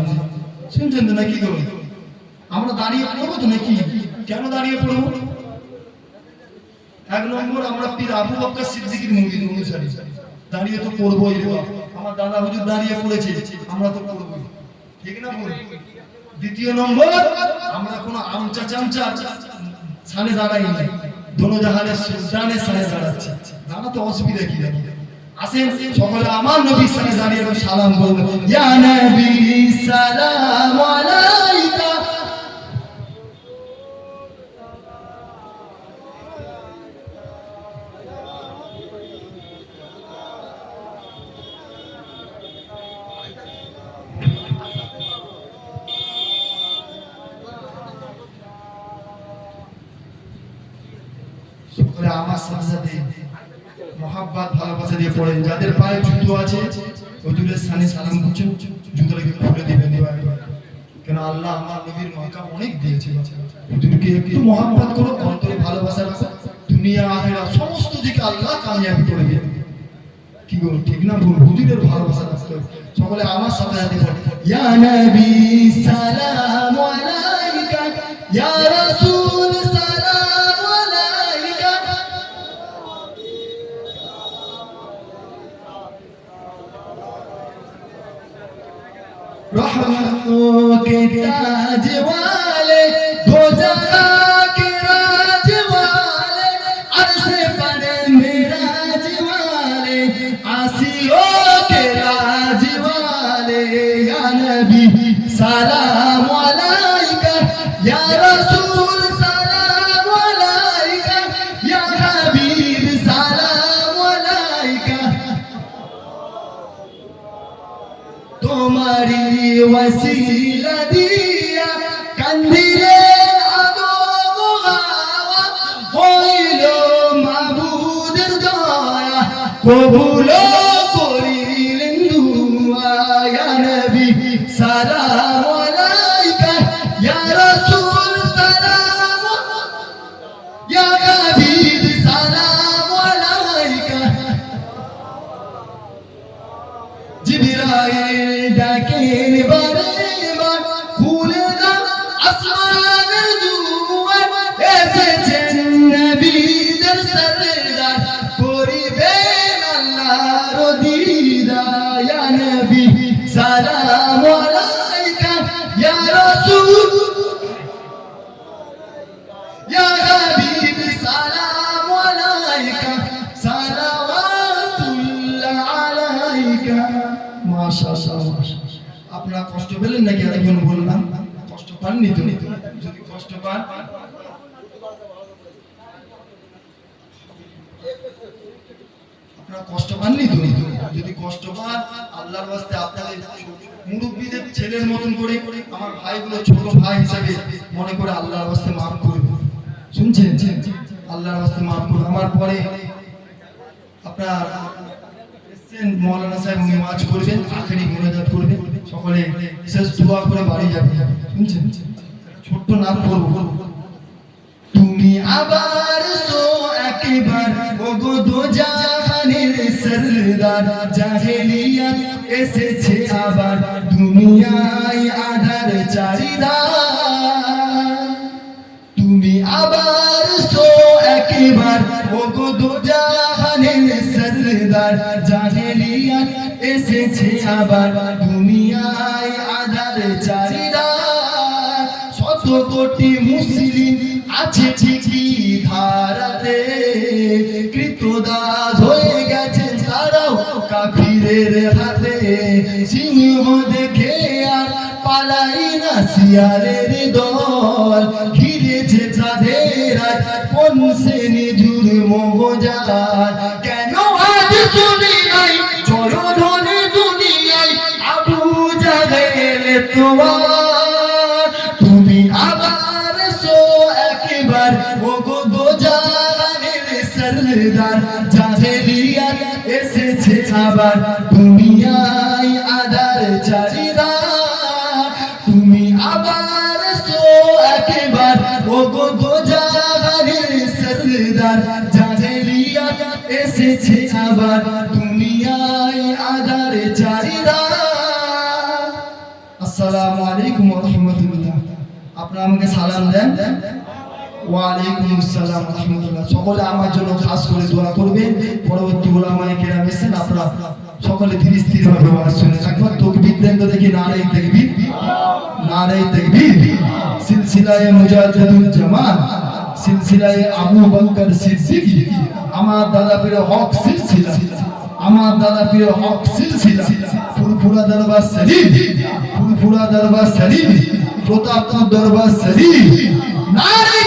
শুনছেন তো নাকি? আমরা দাঁড়িয়ে পড়বো তো নাকি? কেন দাঁড়িয়ে পড়বো? এক নম্বর, আমরা পীর আবু বকর সিদ্দিকীর মুরিদ অনুসারী, দাঁড়িয়ে তো পড়বোই। আমার দাদা হুজুর দাঁড়িয়ে পড়েছে, আমরা তো পড়বোই, ঠিক না বল? দ্বিতীয় নম্বর, আমরা কোনো আমচা চামচা সামনে দাঁড়াই না, দোনো জাহানের সুলতানের সামনে দাঁড়াচ্ছে, দাঁড়াতে অসুবিধা কি? আসেন সকলে আমার নবীর সামনে দাঁড়িয়ে সালাম বলবো। ইয়া নবী সালাম আলাইকা, সকলে আমার সাথে মহাব্বত ভালোবাসা দিয়ে পড়েন। যাদের পায়ে জুতো আছে হুজুরের সামনে সালাম করছেন, জুতোটাকে খুলে দিবেন, কেন আল্লাহ আমার নবীর মাকাম অনেক দিয়েছে। হুজুরকে একটু মহাব্বত করো, অন্তরে ভালোবাসা রাখো, দুনিয়া আখিরাত সমস্ত দিকে আল্লাহ কামিয়াবি করে দেবে। কি গো, ঠিক না ভুল? হুজুরের ভালোবাসা রাখতে হবে। সকলে আমার সাথে পড়েন। ইয়া নবী সালাম আলাইকা, ইয়া রাসূল সালাম আলাইকা, रहमतों के ताज वाले, दो जहां के राज वाले, अर्श पर मेराज वाले, आसियों के राज वाले, या नबी सलाम अलैका, या रसूल सलाम अलैका, या हबीब सलाम अलैका। तुम्हारी वसीला दिया कंदिले आगो बुगावा, হইলো মাবুদের দয়া, কবুলো করিলেন দুয়া। ইয়া নবী সালাম আলাইকা, ইয়া রাসূল সালাম, ইয়া হাবিব সালাম আলাইকা। জিবরাইল ডাকেন বারে বার, খুলে দাও আসমানের দুয়ার, এসেছেন নবীদের সরদার, করিবেন আল্লাহর দিদার। ইয়া নবী সালাম আলাইকা, ইয়া রাসূল, ইয়া হাবিব সালাম আলাইকা, সালাওয়াতুল্লাহ আলাইকা। মাশাআল্লাহ, আপনারা কষ্ট পেলেন নাকি? আরেকজন বললাম, কষ্ট পাননি তো? যদি কষ্ট পান, আপনারা কষ্ট পাননি তো? যদি কষ্ট পান, আল্লাহর ওয়াস্তে আপনাদের মুরব্বীদের ছেলের মতন করে, আমার ভাইগুলো ছোট ভাই হিসেবে মনে করে আল্লাহর ওয়াস্তে মাফ করবেন। শুনছেন? আল্লাহর ওয়াস্তে মাফ করুন। আমার পরে আপনার মৌলানা সাহেব উনি ওয়াজ করবেন, আখেরি মোনাজাত করবেন, সকলে শেষ দোয়া করে বাড়ি যাবেন। শুনছেন? ছোট্ট নাম করব। তুমি আবার সো একবার, ওগো দো জাহানের সরদার, জাহেলিয়াত এসেছে আবার, দুনিয়ায় আধার চারিদার। তুমি আবার সো একবার, ওগো দো জাহানের সরদার, জাহেলিয়াত এসেছে আবার, দুনিয়ায় আধার চারিদার। শত কোটি মুসলিম আছে ঠিকই ধারাতে, কৃতদাস হয়ে গেছে তারাও কাফিরের হাতে। সিংহ দেখে আর পালাই না শিয়ালের দল, ঘিরেছে তাদের আজ কোন শ্রেণী জুরমজার। কেন আজ শুনি নাই চরণে দুনিয়ায় আবু জাহেল তোমার। তুমি আবার সো একবার, ওগো দো জাহানের সরদার, জাহেল এবার দুনিয়ায় আদার চারিদা তুমি আবার সো একবার ও গো দো জাহানের সরদার জাহেলিয়াত এসেছে আবার দুনিয়ায় আদার চারিদা। আসসালামু আলাইকুম ওয়া রাহমাতুল্লাহ। আপনারা আমাকে সালাম দেন। ওয়া আলাইকুম আসসালাম ওয়া রাহমাতুল্লাহ। সকলে আমার জন্য খাস করে দোয়া করবেন। পরবর্তী উলামায়ে কেরাম এসেছেন, আপনারা সকলে ধীরে স্থির ভাবে ওয়াজ শুনে একবার তাকবীর দেন তো দেখি, নারে তাকবীর, নারে তাকবীর। সিলসিলায়ে মুজাহিদুল জামান, সিলসিলায়ে আবু বকর সিদ্দিক, আমার দাদা পীর হক সিলসিলা, আমার দাদা পীর হক সিলসিলা, ফুরফুরা দরবার শরীফ, ফুরফুরা দরবার শরীফ, প্রতাপপুর দরবার শরীফ। নারে